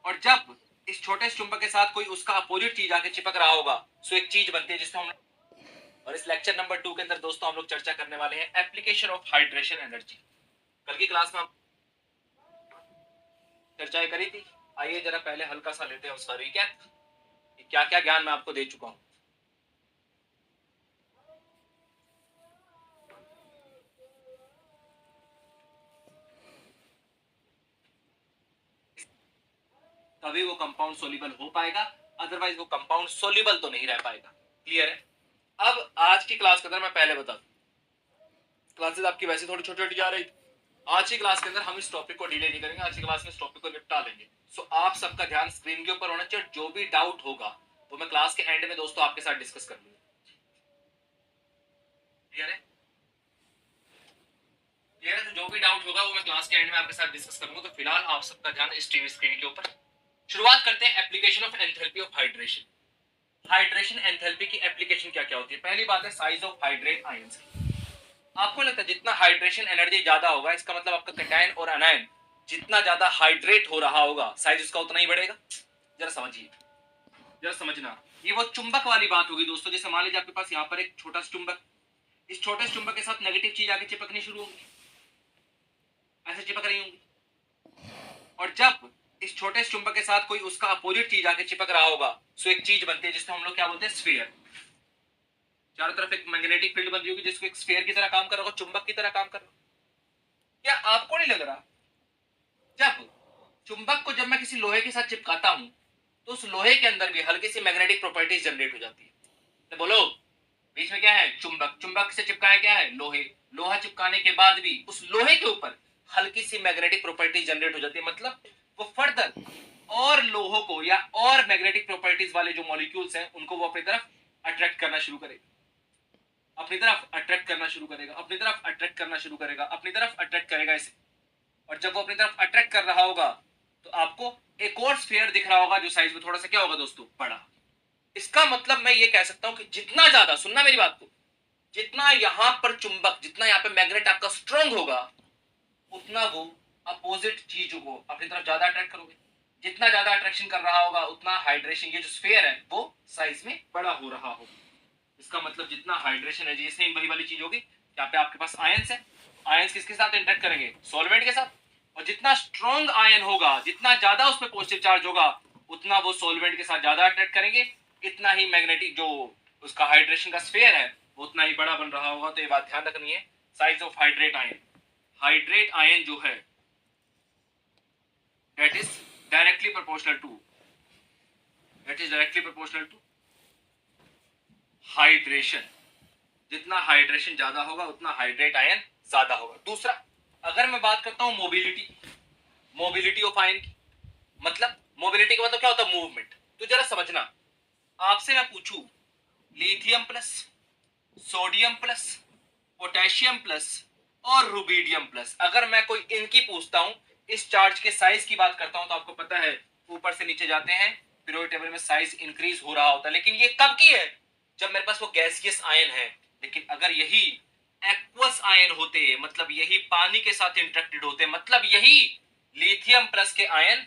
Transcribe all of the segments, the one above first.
और जब इस छोटे से चुंबक के साथ कोई उसका अपोजिट चीज आके चिपक रहा होगा तो एक चीज बनती है जिसको हम। और इस लेक्चर नंबर 2 के अंदर दोस्तों हम लोग चर्चा करने वाले हैं एप्लीकेशन ऑफ हाइड्रेशन एनर्जी। कल की क्लास में हम चर्चाएं करी थी। आइए जरा पहले हल्का सा लेते हैं उसका रिकैप, क्या क्या ज्ञान मैं आपको दे चुका हूं। तभी वो कंपाउंड सोल्यूबल हो पाएगा, अदरवाइज वो कंपाउंड सोल्यूबल तो नहीं रह पाएगा। क्लियर है? अब आज की क्लास के अंदर मैं पहले बता दूं, क्लासेस आपकी वैसे थोड़ी छोटी छोटी जा रही थी। आज की क्लास के अंदर हम इस टॉपिक को डिले नहीं करेंगे, आज की क्लास में इस टॉपिक को निपटा लेंगे। सो आप सबका ध्यान स्क्रीन के ऊपर होना चाहिए। जो भी डाउट होगा वो मैं क्लास के एंड में दोस्तों आपके साथ डिस्कस कर लूंगा। क्लियर है? क्लियर है? तो जो भी डाउट होगा वो मैं क्लास के एंड में आपके साथ डिस्कस करूंगा। तो फिलहाल आप सबका ध्यान इस टीवी स्क्रीन के ऊपर। शुरुआत करते हैं application of enthalpy of hydration. Hydration enthalpy की एप्लीकेशन क्या क्या होती है? पहली बात है साइज ऑफ हाइड्रेट आयंस। आपको लगता है जितना हाइड्रेशन एनर्जी ज्यादा होगा, इसका मतलब आपका कैटायन और अनायन जितना ज्यादा हाइड्रेट हो रहा होगा साइज उसका उतना ही बढ़ेगा। जरा समझिए, जरा समझना। ये वो चुंबक वाली बात होगी दोस्तों। जैसे मान लीजिए आपके पास यहाँ पर एक छोटा सा चुंबक, इस छोटे से चुंबक के साथ नेगेटिव चीज आके चिपकनी शुरू होगी, ऐसे चिपक रही होंगी। और जब इस छोटे से चुंबक के साथ कोई उसका अपोजिट चीज आके चिपक रहा होगा तो एक चीज बनती है जिसको हम लोग क्या बोलते हैं? स्फीयर। चारों तरफ एक मैग्नेटिक फील्ड बन रही होगी जिसको एक स्फीयर की तरह काम कर रहा होगा, चुंबक की तरह काम कर रहा होगा। क्या आपको नहीं लग रहा जब चुंबक को जब मैं किसी लोहे के साथ चिपकाता हूं तो उस लोहे के अंदर भी हल्की सी मैग्नेटिक प्रॉपर्टीज जनरेट हो जाती है? तो बोलो, बीच में क्या है? चुंबक। चुंबक से चिपकाया क्या है? लोहे। लोहा चिपकाने के बाद भी उस लोहे के ऊपर हल्की सी मैग्नेटिक प्रॉपर्टी जनरेट हो जाती है, मतलब वो फर्दर और लोहों को या और मैग्नेटिक प्रॉपर्टीज वाले जो मॉलिक्यूल्स हैं उनको वो अपनी तरफ अट्रैक्ट करना शुरू करेगा, अपनी तरफ अट्रैक्ट करना शुरू करेगा, अपनी तरफ अट्रैक्ट करना शुरू करेगा, अपनी तरफ अट्रैक्ट करेगा इसे। और जब वो अपनी तरफ अट्रैक्ट कर रहा होगा तो आपको एक और स्फीयर दिख रहा होगा जो साइज में थोड़ा सा क्या होगा दोस्तों? बड़ा। इसका मतलब मैं ये कह सकता हूं कि जितना ज्यादा, सुनना मेरी बात को, जितना यहां पर चुंबक, जितना यहां पे मैग्नेट आपका स्ट्रांग होगा उतना वो अपोजिट चीज को अपनी तरफ ज्यादा अट्रैक्ट करोगे। जितना ज्यादा अट्रैक्शन कर रहा होगा उतना हाइड्रेशन, ये जो स्फीयर है वो साइज में बड़ा हो रहा होगा। इसका मतलब जितना हाइड्रेशन है, ये सेम वही वाली चीज होगी। यहाँ पे आपके पास आयंस है, आयंस किसके साथ इंटरेक्ट करेंगे? सॉल्वेंट के साथ। और जितना स्ट्रॉन्ग आयन होगा, जितना ज्यादा उस पर पॉजिटिव चार्ज होगा उतना वो सॉल्वेंट के साथ ज्यादा अट्रैक्ट करेंगे, इतना ही मैग्नेटिक जो उसका हाइड्रेशन का स्फीयर है वो उतना ही बड़ा बन रहा होगा। तो ये बात ध्यान रखनी है। Size of hydrate ion, hydrate ion जो है that is directly proportional to, that is directly proportional to hydration. जितना हाइड्रेशन ज्यादा होगा उतना हाइड्रेट आयन ज्यादा होगा। दूसरा, अगर मैं बात करता हूं मोबिलिटी, मोबिलिटी ऑफ आयन की, मतलब मोबिलिटी का मतलब क्या होता है? मूवमेंट। तो जरा समझना, आपसे मैं पूछूं lithium plus, sodium plus, potassium plus और रुबीडियम प्लस, अगर मैं कोई इनकी पूछता हूं, इस चार्ज के साइज की बात करता हूं, तो आपको पता है ऊपर से नीचे जाते हैं पीरियोडिक टेबल में साइज इंक्रीज हो रहा होता है। लेकिन ये कब की है? जब मेरे पास वो गैसियस आयन है। लेकिन अगर यही एक्वस आयन होते, मतलब यही पानी के साथ इंटरेक्टेड होते, मतलब यही लिथियम प्लस के आयन,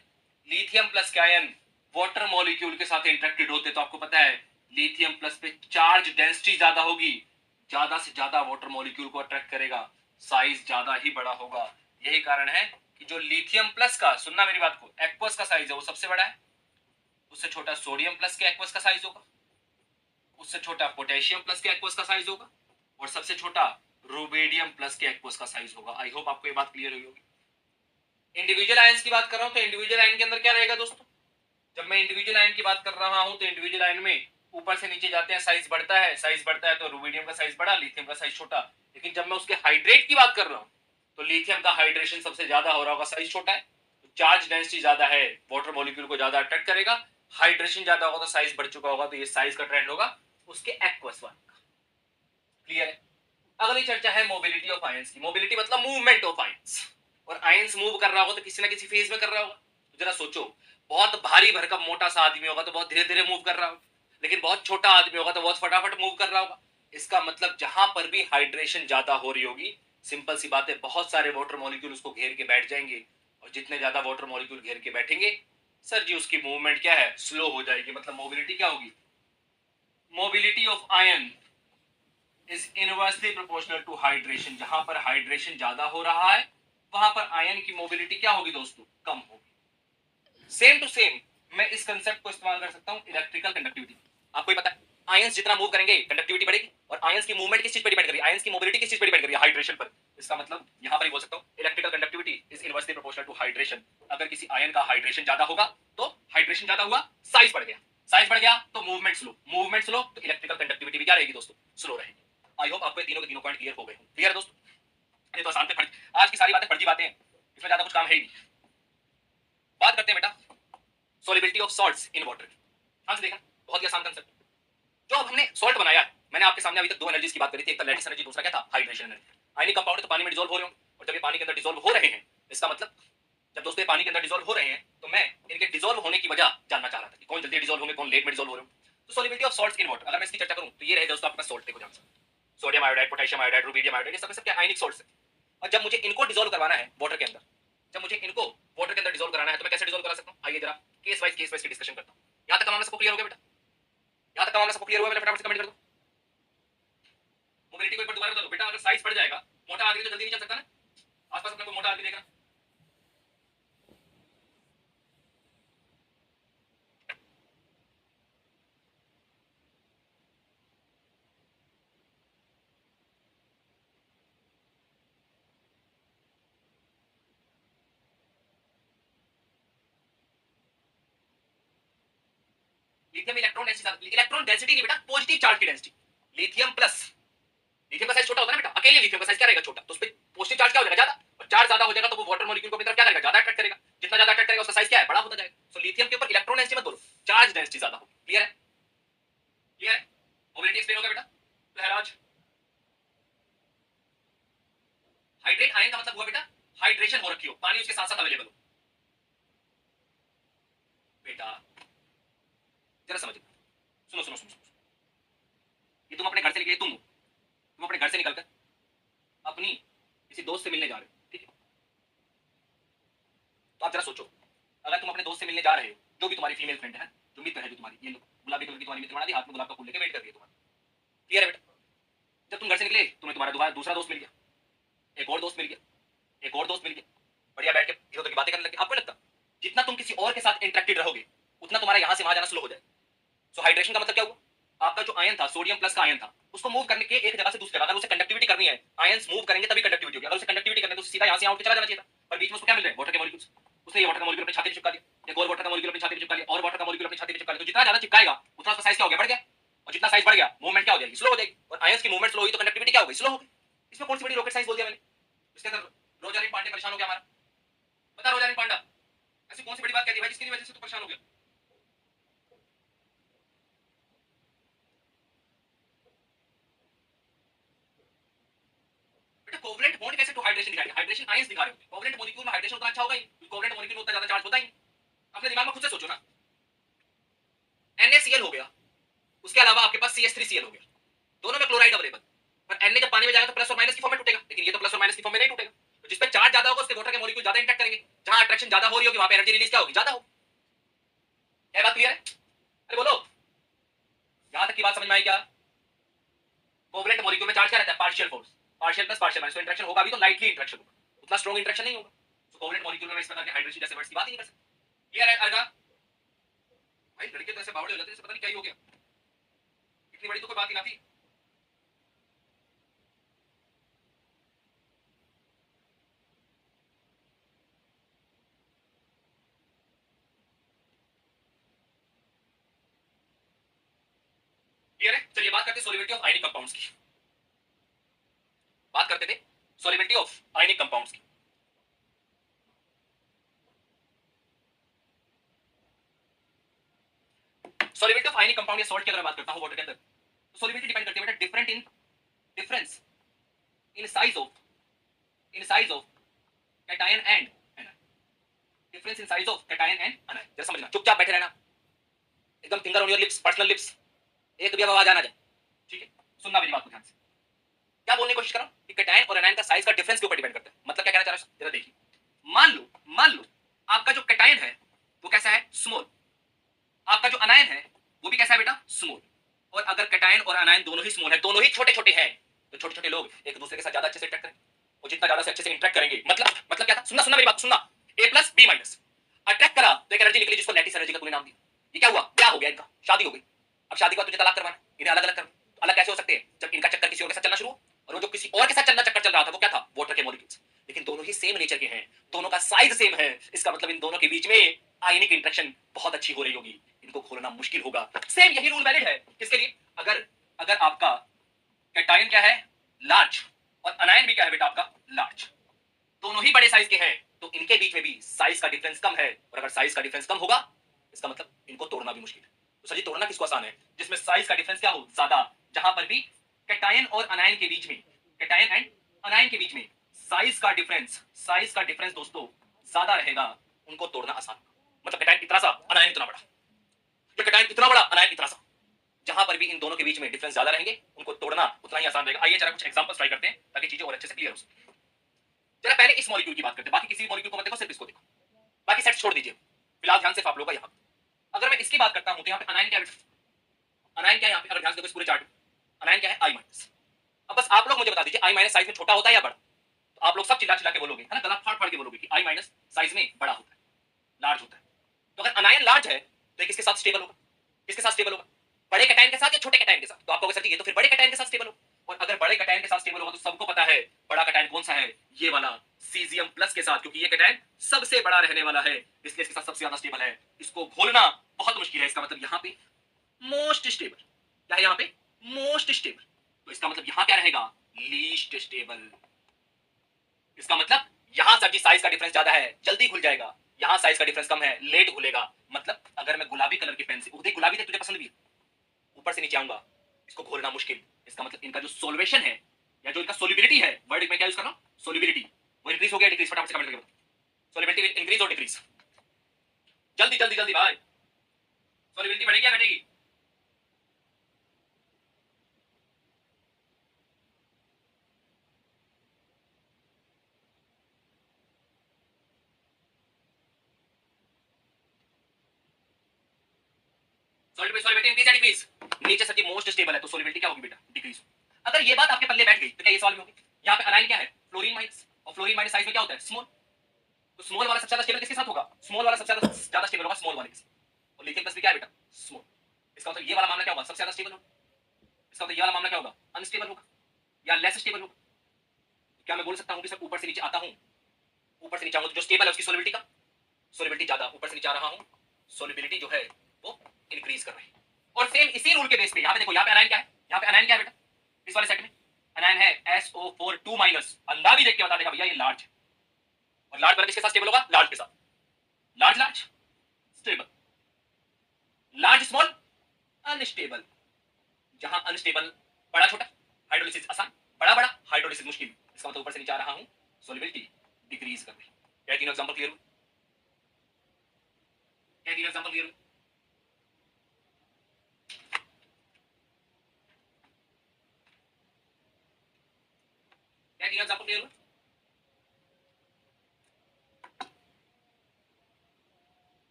लिथियम प्लस के आयन वाटर मॉलिक्यूल के साथ इंटरेक्टेड होते, तो आपको पता है लिथियम प्लस पे चार्ज डेंसिटी ज्यादा होगी, ज्यादा से ज्यादा वाटर मॉलिक्यूल को अट्रैक्ट करेगा, साइज ज्यादा ही बड़ा होगा। यही कारण है कि जो लिथियम प्लस का, सुनना मेरी बात को, एक्वस का साइज है वो सबसे बड़ा है। उससे छोटा सोडियम प्लस के एक्वस का साइज होगा, उससे छोटा पोटेशियम प्लस के एक्वस का साइज होगा, और सबसे छोटा रुबेडियम प्लस के एक्वस का साइज होगा। आई होप आपको ये बात क्लियर हुई होगी। इंडिविजुअल आयंस की बात कर रहा हूं तो इंडिविजुअल आयन के अंदर क्या रहेगा दोस्तों? जब मैं इंडिविजुअल आयन की बात कर रहा हूं तो इंडिविजुअल आयन में ऊपर से नीचे जाते हैं, साइज बढ़ता है, साइज बढ़ता है तो रुबीडियम का साइज बड़ा, लिथियम का साइज छोटा। लेकिन जब मैं उसके हाइड्रेट की बात कर रहा हूं तो लिथियम का हाइड्रेशन सबसे ज्यादा हो रहा होगा, साइज छोटा है, तो चार्ज डेंसिटी ज्यादा है, वाटर मॉलिक्यूल को ज्यादा अट्रैक्ट करेगा। हाइड्रेशन ज्यादा होगा तो साइज बढ़ चुका होगा, तो ये साइज का ट्रेंड होगा उसके एक्वस वन का। क्लियर है? अगली चर्चा है मोबिलिटी ऑफ आयंस की। मोबिलिटी मतलब मूवमेंट ऑफ आयंस। और आयंस मूव कर रहा होगा तो किसी ना किसी फेज में कर रहा होगा। तो जरा सोचो, बहुत भारी भरकम मोटा सा आदमी होगा तो बहुत धीरे धीरे मूव कर रहा होगा, लेकिन बहुत छोटा आदमी होगा तो बहुत फटाफट मूव कर रहा होगा। इसका मतलब जहां पर भी हाइड्रेशन ज्यादा हो रही होगी, सिंपल सी बात है, बहुत सारे वाटर मॉलिक्यूल उसको घेर के बैठ जाएंगे, और जितने ज्यादा वाटर मॉलिक्यूल घेर के बैठेंगे सर जी उसकी मूवमेंट क्या है, स्लो हो जाएगी, मतलब मोबिलिटी क्या होगी, mobility of ion is inversely proportional to hydration. जहां पर हाइड्रेशन ज्यादा हो रहा है वहां पर आयन की मोबिलिटी क्या होगी दोस्तों, कम होगी। सेम टू सेम मैं इस कंसेप्ट को इस्तेमाल कर सकता हूं इलेक्ट्रिकल कंडक्टिविटी। आपको ही पता है आयंस जितना मूव करेंगे कंडक्टिविटी बढ़ेगी, और आयंस की मूवमेंट किस चीज पर डिपेंड कर रही है, आयंस की मोबिलिटी किस चीज पर डिपेंड कर रही है, हाइड्रेशन पर। इसका मतलब यहां पर ही बोल सकता हूं electrical conductivity is inversely proportional to hydration. अगर किसी आयन का हाइड्रेशन ज्यादा होगा तो हाइड्रेशन ज्यादा हुआ, साइज बढ़ गया, साइज बढ़ गया तो मूवमेंट स्लो, मूवमेंट स्लो तो इलेक्ट्रिकल कंडक्टिविटी भी क्या रहेगी दोस्तों, स्लो रहेगी। आई होप आपको तीनों के तीनों पॉइंट क्लियर हो गए। क्लियर है दोस्तों, ये तो आसान थे, आज की सारी बातें फर्जी बातें हैं, इसमें ज्यादा कुछ काम है ही नहीं। बात करते हैं बेटा solubility of salts in water. ध्यान से देखना, बहुत ही आसान कंसेप्ट। जो अब हमने सॉल्ट बनाया है, मैंने आपके सामने अभी तक दो एनर्जीज की बात करी थी, एक था लैटिस एनर्जी, दूसरा क्या था, हाइड्रेशन एनर्जी। आयनिक कंपाउंड तो पानी में डिसॉल्व हो रहे होंगे, और जब ये पानी के अंदर डिसॉल्व हो रहे हैं, इसका मतलब जब दोस्तों ये पानी के अंदर डिसॉल्व हो रहे हैं तो मैं इनके डिसॉल्व होने की वजह जानना चाह रहा था कि कौन जल्दी डिसॉल्व होंगे, कौन लेट में डिसॉल्व हो रहे हो। तो solubility of salts in water, अगर मैं इसकी चर्चा करूं तो ये रहेगा दोस्तों आपका सॉल्ट। देखो ध्यान से, sodium iodide, potassium iodide, rubidium iodide, ये सब क्या आयनिक सॉल्ट्स है। और जब मुझे इनको डिसॉल्व करवाना है वाटर के अंदर, जब मुझे इनको वाटर के अंदर डिसॉल्व कराना है तो मैं कैसे डिसॉल्व करा सकता हूं, आइए जरा केस वाइज की डिस्कशन करता हूं। यहां तक मामला सबको क्लियर हो गया बेटा, यहां तक मामला सबको क्लियर हुआ, मैंने फटाफट से कमेंट कर दो। मोबिलिटी को एक बार दोबारा बता दो बेटा, अगर साइज बढ़ जाएगा, मोटा आदमी तो जल्दी नहीं चल सकता ना, आसपास अपने को मोटा आदमी देखना। लिथियम इलेक्ट्रॉन डेंसिटी नहीं बेटा, पॉजिटिव चार्ज की डेंसिटी। लिथियम प्लस, लिथियम का साइज छोटा होता है ना बेटा, अकेले लिथियम का साइज क्या रहेगा, छोटा, तो उस पे पॉजिटिव चार्ज क्या हो जाएगा, ज्यादा, और चार्ज ज्यादा हो जाएगा तो वो वाटर मॉलिक्यूल को अपनी तरफ क्या करेगा, ज्यादा अट्रैक्ट करेगा, जितना ज्यादा अट्रैक्ट करेगा उसका साइज क्या है, बड़ा होता जाएगा। सो लिथियम के ऊपर इलेक्ट्रॉन डेंसिटी मत बोलो, चार्ज डेंसिटी ज्यादा होगी। क्लियर है, क्लियर है, मोबिलिटी एक्सप्लेन हो गया बेटा। लहराज, हाइड्रेट आयन का मतलब हुआ बेटा हाइड्रेशन हो रखी हो, पानी उसके साथ साथ अवेलेबल हो। बेटा जरा समझ, सुनो सुनो सुनो, ये तुम अपने घर से निकले, तुम अपने घर से निकलकर अपनी किसी दोस्त से मिलने जा रहे हो, ठीक है, तो आप जरा सोचो, अगर तुम अपने दोस्त से मिलने जा रहे हो, जो भी तुम्हारी फीमेल फ्रेंड है, जो मित्र है, जो तुम्हारी, ये गुलाबी कलर की तुम्हारी मित्र बना दी, हाथ में गुलाब का फूल लेके वेट कर रही है तुम्हारा। क्लियर है बेटा, जब तुम घर से निकले तुम्हें तुम्हारा दूसरा दोस्त मिल गया, एक और दोस्त मिल गया, एक और दोस्त मिल गया, बढ़िया बैठ के इधर उधर की बातें करने लगे। आपको लगता जितना तुम किसी और के साथ इंटरेक्टेड रहोगे उतना तुम्हारा यहां से वहां जाना स्लो हो जाएगा। सो हाइड्रेशन का मतलब क्या हुआ, आपका जो आयन था, सोडियम प्लस का आयन था, उसको मूव करने के एक जगह से दूसरी जगह, अगर उसे कंडक्टिविटी करनी है, आयंस मूव करेंगे तभी कंडक्टिविटी होगी, अगर उसे कंडक्टिविटी करनी है तो सीधा यहां से यहां उठ के चला जाना चाहिए था, पर बीच में उसको क्या मिल रहा है, वाटर के मॉलिक्यूल्स। उसने ये वाटर का मॉलिक्यूल अपनी छाती पे चिपका दिया, एक और वाटर का मॉलिक्यूल अपनी छाती पे चिपका लिया, और वाटर का मॉलिक्यूल अपनी छाती पे चिपका लिया, तो जितना ज्यादा चिपकाएगा उतना उसका साइज क्या हो गया, बढ़ गया, और जितना साइज बढ़ गया मूवमेंट क्या हो जाएगी, स्लो हो जाएगी, और आयंस की मूवमेंट स्लो हुई तो कंडक्टिविटी क्या हो गई, स्लो हो गई। इसमें कौन सी बड़ी रॉकेट साइंस बोल दिया मैंने, इसके अंदर रोजालिन पांडे परेशान हो गया हमारा, बता रोजालिन पांडा ऐसी कौन सी बड़ी बात कह दी भाई जिसकी वजह से तू परेशान हो गया। बेटा कोवलेंट बॉन्ड कैसे टू हाइड्रेशन दिखाएंगे, हाइड्रेशन आयंस दिखा रहे हो, कोवलेंट मॉलिक्यूल में हाइड्रेशन उतना अच्छा होगा ही, कोवलेंट मॉलिक्यूल में उतना ज्यादा चार्ज होता ही। अपने दिमाग में खुद से सोचो ना, NaCl हो गया, उसके अलावा आपके पास CH3Cl हो गया, दोनों में क्लोराइड अवेलेबल, पर Na जब पानी में जाएगा तो प्लस और माइनस की फॉर्म में टूटेगा, लेकिन ये तो प्लस और माइनस की फॉर्म में नहीं टूटेगा, तो जिस पे चार्ज ज्यादा होगा उसके वाटर के मॉलिक्यूल ज्यादा इंटरेक्ट करेंगे, जहां अट्रैक्शन ज्यादा हो रही होगी वहां पे एनर्जी रिलीज क्या होगी, ज्यादा होगी। क्या बात क्लियर है, अरे बोलो, यहां तक की बात समझ में आई क्या। कोवलेंट मॉलिक्यूल में चार्ज क्या रहता है, partial force, partial plus partial minus, तो इंटरेक्शन होगा भी तो लाइटली इंटरेक्शन होगा, उतना स्ट्रॉन्ग इंटरेक्शन नहीं होगा। तो कोवलेंट मॉलिक्यूल में इस प्रकार के हाइड्रोजन जैसे वर्ड्स की बात ही नहीं कर सकते। क्लियर है अर्गा, भाई लड़के तो ऐसे बावड़े हो जाते हैं जैसे पता नहीं क्या ही हो गया, इतनी बड़ी तो कोई बात ही ना थी। क्लियर है, चलिए बात करते हैं सॉल्युबिलिटी ऑफ आयनिक कंपाउंड्स की, बात करते थे सॉल्युबिलिटी ऑफ आयनिक कंपाउंड्स की। सॉल्युबिलिटी ऑफ आयनिक कंपाउंड या सॉल्ट की अगर बात करता हूं वाटर के अंदर, तो सॉल्युबिलिटी डिपेंड करती है बेटा difference in size of cation and anion, difference in size of cation and anion. जरा समझना, चुपचाप बैठे रहना, एकदम finger on your lips, personal lips, एक भी आवाज आना जाए, ठीक है, सुनना मेरी बात को ध्यान से। क्या बोलने की कोशिश कर रहा हूं कि कैटायन और एनायन का साइज का डिफरेंस के ऊपर डिपेंड करता है, मतलब क्या कहना चाह रहा हूं, जरा देखिए, मान लो आपका जो कैटायन है वो कैसा है, स्मॉल। आपका जो अनायन है वो भी कैसा है बेटा, स्मॉल। और अगर कैटायन और अनायन दोनों ही स्मॉल है, दोनों ही छोटे छोटे हैं, तो छोटे छोटे लोग एक दूसरे के साथ ज्यादा अच्छे से इंटरेक्ट करेंगे। और जितना ज्यादा से अच्छे से इंटरेक्ट करेंगे, मतलब क्या था, सुनना सुनना मेरी बात सुनना, ए प्लस बी माइनस, अट्रैक्ट करा तो एक एनर्जी निकली जिसको लैटिस एनर्जी का तूने नाम दिया। ये क्या हुआ, क्या हो गया, इनका शादी हो गई। अब शादी का तुझे तलाक करवाना, इन्हें अलग अलग करना। तो अलग कैसे हो सकते हैं, जब इनका चक्कर किसी और के साथ चलना शुरू हो, और वो जो किसी और के साथ चलना चक्कर चल रहा था वो क्या था, वाटर के मॉलिक्यूल्स। लेकिन दोनों ही सेम नेचर के हैं, दोनों का साइज सेम है, इसका मतलब इन दोनों के बीच में आयनिक इंटरेक्शन बहुत अच्छी हो रही होगी, इनको खोलना मुश्किल होगा। सेम यही रूल वैलिड है किसके लिए, अगर अगर आपका कैटायन क्या है, लार्ज, और अनायन भी क्या है बेटा आपका, लार्ज, दोनों ही बड़े साइज के हैं, तो इनके बीच में भी साइज का डिफरेंस कम है, और अगर साइज का डिफरेंस कम होगा इसका मतलब इनको तोड़ना भी मुश्किल है। तो सर जी तोड़ना किसको आसान है, जिसमें साइज का डिफरेंस क्या हो, ज्यादा। जहां पर भी कैटायन और अनायन के बीच में, कैटायन एंड अनायन के बीच में साइज का डिफरेंस दोस्तों ज्यादा रहेगा, उनको तोड़ना आसान। मतलब कैटायन इतना सा, अनायन इतना बड़ा, या कैटायन इतना बड़ा, अनायन इतना सा, जहां पर भी इन दोनों के बीच में डिफरेंस ज्यादा रहेंगे, उनको तोड़ना उतना ही आसान रहेगा। आइए जरा कुछ एग्जांपल्स ट्राई करते हैं ताकि चीजें और अच्छे से क्लियर हो सके। जरा पहले इस मॉलिक्यूल की बात करते हैं, बाकी किसी भी मॉलिक्यूल को मत देखो, सिर्फ इसको देखो, बाकी सेट्स छोड़ दीजिए, फिलहाल ध्यान सिर्फ आप लोगों का यहाँ। अगर मैं इसकी बात करता हूं तो यहाँ पे अनायन क्या है, अनायन क्या है यहाँ पे, अगर ध्यान से देखो इस पूरे चार्ट में, अनायन क्या है, आई माइनस। अब बस आप लोग मुझे बता दीजिए आई माइनस साइज में छोटा होता है या बड़ा, तो आप लोग सब चिल्ला चिल्ला के बोलोगे, है ना, गला फाड़ फाड़ के बोलोगे कि आई माइनस साइज में बड़ा होता है, लार्ज होता है। तो अगर अनायन लार्ज है तो किसके साथ स्टेबल होगा, किसके साथ स्टेबल होगा, बड़े कैटायन के साथ या छोटे कैटायन के साथ। तो आप कहोगे सर जी ये तो फिर बड़े कैटायन के साथ स्टेबल होगा। और अगर बड़े कैटायन के साथ स्टेबल होगा तो सबको पता है बड़ा कैटायन कौन सा है, ये वाला सीजियम प्लस के साथ, क्योंकि ये कैटायन सबसे बड़ा रहने वाला है, इसलिए इसके साथ सबसे ज्यादा स्टेबल है, इसको घोलना बहुत मुश्किल है। इसका मतलब यहाँ पे मोस्ट स्टेबल, क्या है यहाँ पे, मोस्ट स्टेबल। तो इसका मतलब यहाँ क्या रहेगा, लीस्ट स्टेबल। इसका मतलब यहां सर जी साइज का डिफरेंस ज्यादा है, जल्दी घुल जाएगा, यहां साइज का डिफरेंस कम है, लेट घुलेगा। मतलब अगर मैं गुलाबी कलर की पेन से, देख गुलाबी देख तुझे पसंद भी है, ऊपर से नीचे आऊंगा, इसको घोलना मुश्किल। इसका मतलब इनका जो सोल्वेशन है या जो इनका सोलिबिलिटी है, वर्ड में क्या यूज कर रहा हूं, सोलिबिलिटी, वो इंक्रीज हो गया डिक्रीज, फटाफट से कमेंट करके बताओ, सोलिबिलिटी इंक्रीज और डिक्रीज, जल्दी जल्दी जल्दी भाई, सोलिबिलिटी बढ़ेगी या घटेगी, सोलिबिलिटी इंक्रीज या डिक्रीज, नीचे सर जी मोस्ट स्टेबल है तो सोलिबिलिटी क्या होगी बेटा, डिक्रीज। अगर ये बात आपके पल्ले बैठ गई तो क्या ये सॉल्व होगी। यहाँ पे अनायन क्या है, फ्लोरीन माइनस, और फ्लोरीन माइनस साइज में क्या होता है, स्मॉल। तो स्मॉल वाला सबसे ज्यादा स्टेबल किसके साथ होगा, स्मॉल वाला सबसे ज्यादा स्टेबल होगा स्मॉल वाले के साथ। और लिथियम प्लस भी क्या है बेटा, स्मॉल। इसका मतलब ये वाला मामला क्या होगा, सबसे ज्यादा स्टेबल होगा। इसका मतलब ये वाला मामला क्या होगा, अनस्टेबल होगा या लेस स्टेबल होगा। क्या मैं बोल सकता हूँ कि सर ऊपर से नीचे आता हूँ, ऊपर से नीचे आऊंगा तो जो स्टेबल है उसकी सोलिबिलिटी का, सोलिबिलिटी ज्यादा, ऊपर से नीचे आ रहा हूँ, सोलिबिलिटी जो है वो इंक्रीज कर रही है। और सेम इसी रूल के बेस पे यहाँ पे देखो, यहाँ पे अनायन क्या है, यहाँ पे अनायन क्या है बेटा, इस वाले सेट में अनायन है SO4 2 माइनस, अंधा भी देख के बता देगा भैया ये लार्ज है। और लार्ज वाला किसके साथ स्टेबल होगा, लार्ज के साथ, large large stable, large small unstable. जहां अनस्टेबल बड़ा छोटा, हाइड्रोलिसिस आसान, बड़ा बड़ा हाइड्रोलिसिस मुश्किल। इसका मतलब ऊपर से नीचे आ रहा हूं, सोलिबिलिटी डिक्रीज कर रही है। क्या तीनों एग्जांपल क्लियर हुए, क्या तीनों एग्जांपल क्लियर हुए, क्या तीनों एग्जांपल क्लियर हुए।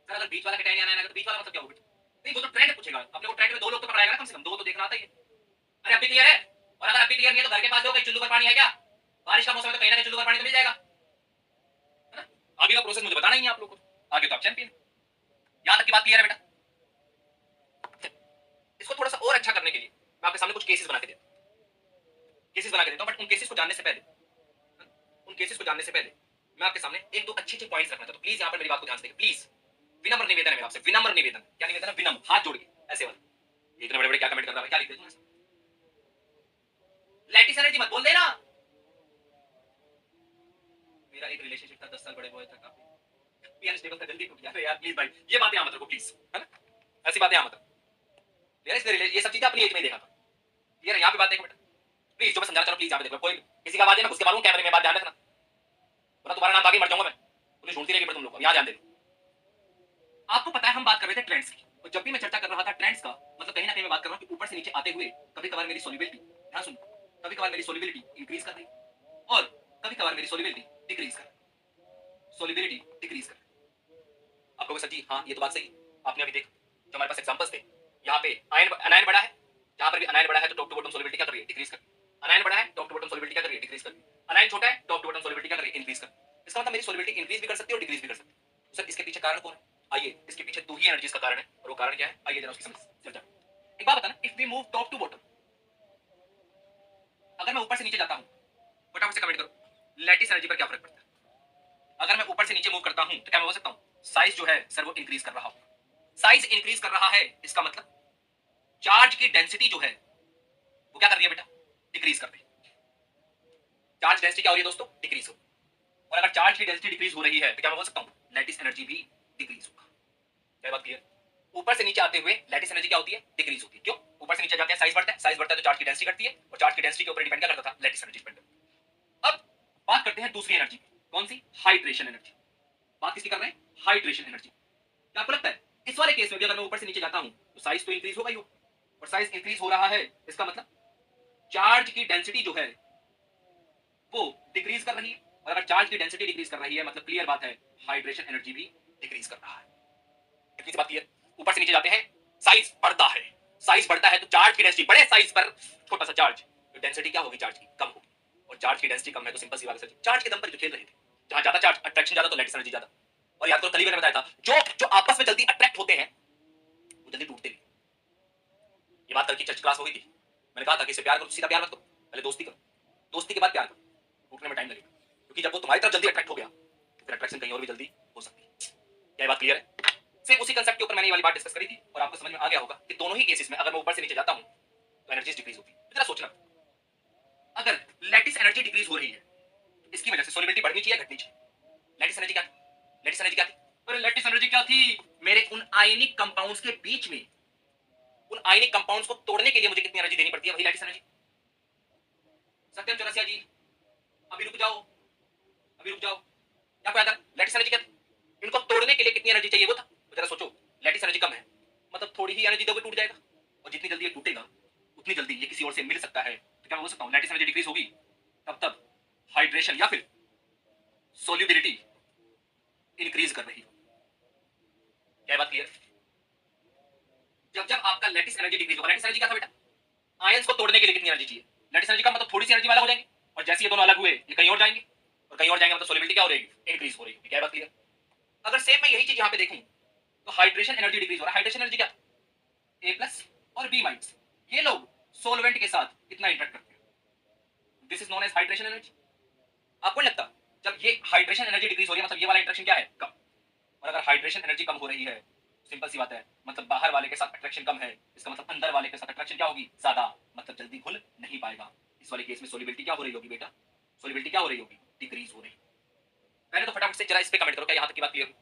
सर अगर बीच वाला कैटायन आना है तो बीच वाला मतलब क्या होगा, नहीं वो तो ट्रेंड पूछेगा अपने को, ट्रेंड में दो लोग तो पकड़ाएगा ना, कम से कम दो तो देखना आता ही है। अरे अभी क्लियर है, और अगर अभी क्लियर नहीं है तो घर के पास जो चुल्लू पर पानी है क्या, बारिश का मौसम है तो कहीं ना कहीं चुल्लू पर पानी तो मिल जाएगा, है ना। आगे का प्रोसेस मुझे बताना ही है आप लोग को, आगे तो आप चैंपियन। यहां तक की बात क्लियर है बेटा। इसको थोड़ा सा और अच्छा करने के लिए मैं आपके सामने कुछ केसेस बना के देता हूं, केसेस बना के देता हूं, बट उन केसेस को जानने से पहले, उन केसेस को जानने से पहले मैं आपके सामने एक दो अच्छे अच्छे पॉइंट्स रखना चाहता हूं। प्लीज यहां पर मेरी बात को ध्यान से देखिए, प्लीज, विनम्र निवेदन है मेरा आपसे, विनम्र निवेदन, क्या निवेदन है, विनम्र, हाथ जोड़ के ऐसे वाला। इतने बड़े बड़े क्या कमेंट कर रहा है, क्या लिख दे, लैटिस एनर्जी मत बोल देना। मेरा एक रिलेशनशिप था 10 साल बड़े बॉय था, काफी अनस्टेबल था, जल्दी टूट गया। यार प्लीज भाई ये बातें यहां मत रखो प्लीज, है ना, ऐसी बातें यहां मत रखो यार, ये सब चीजें अपनी एज में देखा था। ये यहां पे बात देखो बेटा, प्लीज जो मैं समझा रहा हूं प्लीज यहां पे देखो, कोई किसी का बात है मैं उसके मारूं कैमरे में, बात ध्यान रखना, वरना तुम्हारा नाम आगे मर जाऊंगा मैं, पुलिस ढूंढती रहेगी तुम लोग को। यहाँ ध्यान दे। आपको पता है हम बात कर रहे थे ट्रेंड्स की, और जब भी मैं चर्चा कर रहा था ट्रेंड्स का, मतलब कहीं ना कहीं मैं बात कर रहा हूँ कि ऊपर से नीचे आते हुए कभी कभार मेरी सोल्युबिलिटी, ध्यान सुनो, कभी कभार मेरी सोल्युबिलिटी इंक्रीज कर रही और कभी कभार मेरी सोल्युबिलिटी डिक्रीज कर रही, सोल्युबिलिटी डिक्रीज कर रही। आप लोग सर जी हाँ ये तो बात सही। आपने अभी देखा जो हमारे पास एग्जांपल्स थे, यहाँ पे अनायन बड़ा है, जहां पर भी अनायन बड़ा है तो टॉप टू बॉटम सोल्युबिलिटी क्या कर रही है, डिक्रीज कर। अनायन बड़ा है, टॉप टू बॉटम सोल्युबिलिटी क्या कर रही है, डिक्रीज कर। अनायन छोटा है, टॉप टू बॉटम सोल्युबिलिटी क्या कर रही है, इंक्रीज कर। इसका मतलब मेरी सोल्युबिलिटी इंक्रीज भी कर सकती है और डिक्रीज भी कर सकती है। सर इसके पीछे कारण कौन है? आइए इसके पीछे दो ही एनर्जीज का कारण है, और वो कारण क्या है आइए जरा उसकी समझ चलते हैं। एक बात बताना, if we move top to bottom, अगर मैं ऊपर से नीचे जाता हूं, फटाफट से कमेंट करो लैटिस एनर्जी पर क्या फर्क पड़ता है। अगर मैं ऊपर से नीचे मूव करता हूं तो क्या मैं बोल सकता हूं साइज जो है सर वो इंक्रीज कर रहा हूं। साइज इंक्रीज कर रहा है, इसका मतलब चार्ज की डेंसिटी जो है वो क्या कर रही है बेटा, डिक्रीज कर रही है। चार्ज डेंसिटी क्या हो रही है दोस्तों, डिक्रीज हो। और अगर चार्ज की डेंसिटी डिक्रीज हो रही है तो क्या मैं बोल सकता हूं लैटिस एनर्जी भी डिक्रीज होगा। क्या बात क्लियर? ऊपर से नीचे आते हुए लैटिस एनर्जी क्या होती है, डिक्रीज होती है। क्यों? ऊपर से नीचे जाते हैं साइज बढ़ता है, साइज बढ़ता है तो चार्ज की डेंसिटी घटती है, और चार्ज की डेंसिटी के ऊपर डिपेंड क्या करता था, लैटिस एनर्जी डिपेंड करता। अब बात करते हैं दूसरी एनर्जी की, कौन सी, हाइड्रेशन एनर्जी। बात किसकी कर रहे हैं, हाइड्रेशन एनर्जी। क्या आपको लगता है इस वाले केस में भी अगर मैं ऊपर से नीचे जाता हूं तो साइज तो इंक्रीज होगा ही हो, और साइज इंक्रीज हो रहा है इसका मतलब चार्ज की डेंसिटी जो है वो डिक्रीज कर रही है, और अगर चार्ज की डेंसिटी डिक्रीज कर रही है मतलब क्लियर बात है हाइड्रेशन एनर्जी भी डिक्रीज कर रहा है। कितनी सी बात क्लियर? ऊपर से नीचे जाते हैं साइज बढ़ता है, साइज बढ़ता है तो चार्ज की डेंसिटी, बड़े साइज पर छोटा सा चार्ज, तो डेंसिटी क्या होगी, चार्ज की कम होगी, और चार्ज की डेंसिटी कम है तो सिंपल सी बात है चार्ज के दम पर जो खेल रहे थे, जहां ज्यादा चार्ज अट्रैक्शन ज्यादा तो लैटिस एनर्जी ज्यादा। और याद करो कल ही मैंने बताया था जो जो आपस में जल्दी अट्रैक्ट होते हैं वो जल्दी टूटते भी। ये बात कल की चर्च क्लास हो गई थी, मैंने कहा था कि इसे प्यार करो, सीधा प्यार मत करो, पहले दोस्ती करो, दोस्ती के बाद प्यार करो, टूटने में टाइम लगेगा, क्योंकि जब वो तुम्हारी तरफ जल्दी अट्रैक्ट हो गया तो फिर अट्रैक्शन कहीं और भी जल्दी हो सकती है। क्या बात क्लियर है? सेम उसी कंसेप्ट के ऊपर मैंने ये वाली बात डिस्कस करी थी, और आपको समझ में आ गया होगा कि दोनों ही केसेस में अगर मैं ऊपर से नीचे जाता हूं तो एनर्जी डिक्रीज होती है। जरा सोचना, अगर लैटिस एनर्जी डिक्रीज हो रही है इसकी वजह से सोलिबिलिटी बढ़नी चाहिए घटनी चाहिए? लैटिस एनर्जी क्या थी, लैटिस एनर्जी क्या थी, अरे लैटिस एनर्जी क्या थी, मेरे उन आयनिक कंपाउंड्स के बीच में, उन आयनिक कंपाउंड्स को तोड़ने के लिए मुझे कितनी एनर्जी देनी पड़ती है, वही लैटिस एनर्जी। सत्यम चौरसिया जी अभी रुक जाओ, अभी रुक जाओ, क्या याद है लैटिस एनर्जी क्या थी, इनको तोड़ने के लिए कितनी एनर्जी चाहिए वो था। तो जरा सोचो लैटिस एनर्जी कम है मतलब थोड़ी ही एनर्जी दोगे टूट जाएगा, और जितनी जल्दी ये टूटेगा उतनी जल्दी ये किसी और से मिल सकता है, तो क्या मैं बोल सकता हूं लैटिस एनर्जी डिक्रीज होगी, तब हाइड्रेशन या फिर सोल्यूबिलिटी इंक्रीज कर रही। क्या बात क्लियर? जब जब आपका लैटिस एनर्जी डिक्रीज होगा, लैटिस एनर्जी क्या था बेटा, आयंस को तोड़ने के लिए कितनी एनर्जी चाहिए, लैटिस एनर्जी का मतलब थोड़ी सी एनर्जी वाला हो जाएंगे, और जैसे ये दोनों अलग हुए ये कहीं और जाएंगे, और कहीं और जाएंगे मतलब सोल्यूबिलिटी क्या हो रही है, इंक्रीज हो रही है। क्या बात क्लियर? अगर सेम मैं यही चीज यहां पे देखूं तो हाइड्रेशन एनर्जी डिक्रीज हो रहा है, हाइड्रेशन एनर्जी क्या, ए प्लस और बी माइनस, ये लोग सोलवेंट के साथ कितना इंटरेक्ट करते हैं, this is known as hydration energy. आपको नहीं लगता जब ये हाइड्रेशन एनर्जी डिक्रीज हो रही है मतलब ये वाला इंटरेक्शन क्या है, कम, और अगर हाइड्रेशन एनर्जी कम हो रही है सिंपल सी बात है मतलब बाहर वाले के साथ अट्रैक्शन कम है, इसका मतलब अंदर वाले के साथ अट्रैक्शन क्या होगी, ज्यादा, मतलब जल्दी घुल नहीं पाएगा। इस वाले केस में सोलिबिलिटी क्या हो रही होगी बेटा, सोलिबिलिटी क्या हो रही होगी, डिक्रीज हो रही। पहले तो फटाफट से जरा इस पे कमेंट करो क्या यहां तक की बात क्लियर?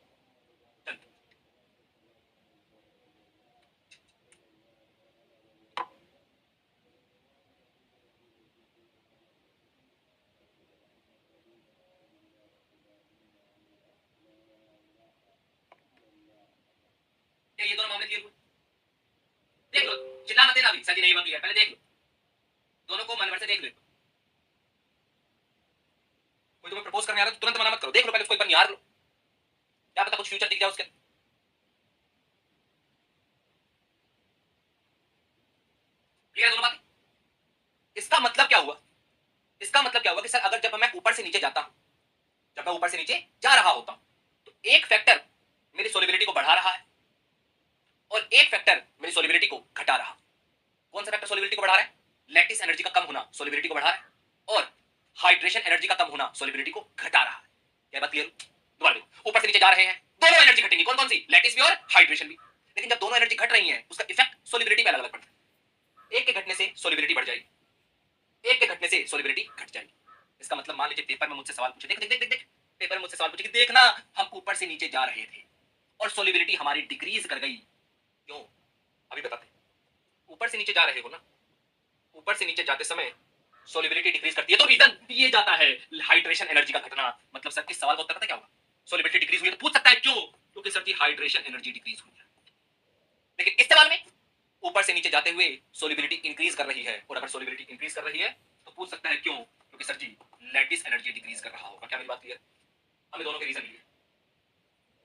क्या ये दोनों मामले क्लियर हुए? देख लो, चिल्ला मत देना अभी, सर जी नहीं हुआ क्लियर, पहले देख लो, दोनों को मन भर से देख लो। कोई तुम्हें प्रपोज करने आ रहा है तो तुरंत मना मत करो, देख लो पहले उसको एक बार निहार लो, क्या पता कुछ फ्यूचर दिख जाए उसके। क्लियर दोनों बातें? इसका मतलब क्या हुआ, इसका मतलब क्या हुआ कि सर अगर जब मैं ऊपर से नीचे जाता हूं, जब मैं ऊपर से नीचे जा रहा होता हूं तो एक फैक्टर मेरी सोलिबिलिटी को बढ़ा रहा है और एक फैक्टर मेरी सोलिबिलिटी को घटा रहा। कौन सा फैक्टर सोलिबिलिटी को बढ़ा रहा है, लैटिस एनर्जी का कम होना सोलिबिलिटी को बढ़ा रहा है, और हाइड्रेशन एनर्जी का कम होना सोलिबिलिटी को घटा रहा है। क्या बात क्लियर? दोबारा देखो, ऊपर से नीचे जा रहे हैं दोनों एनर्जी घटेंगी, कौन कौन सी, लैटिस भी और हाइड्रेशन भी, लेकिन जब दोनों एनर्जी घट रही है उसका इफेक्ट सोलिबिलिटी पे अलग अलग पड़ता है। एक के घटने से सोलिबिलिटी बढ़ जाएगी, एक के घटने से सोलिबिलिटी घट जाएगी। इसका मतलब मान लीजिए पेपर में मुझसे सवाल पूछे, देख देख देख देख, पेपर में मुझसे सवाल पूछे कि देखना हम ऊपर से नीचे जा रहे थे और सोलिबिलिटी हमारी डिक्रीज कर गई, क्यों, अभी बताते। ऊपर से नीचे जा रहे हो ना, ऊपर से नीचे जाते समय सोलिबिलिटी डिक्रीज करती है तो रीजन दिए जाता है हाइड्रेशन एनर्जी का घटना। मतलब सर किस सवाल का उत्तर पता क्या होगा, सोलिबिलिटी डिक्रीज हुई है। तो पूछ सकता है क्यों? क्योंकि सर जी हाइड्रेशन एनर्जी डिक्रीज हुई है। लेकिन इस्तेमाल में ऊपर से नीचे जाते हुए सोलिबिलिटी इंक्रीज कर रही है, और अगर सोलिबिलिटी इंक्रीज कर रही है तो पूछ सकता है क्यों? क्योंकि सर जी लैटिस एनर्जी डिक्रीज कर रहा होगा। क्या मेरी बात क्लियर? हमें दोनों के रीजन लिए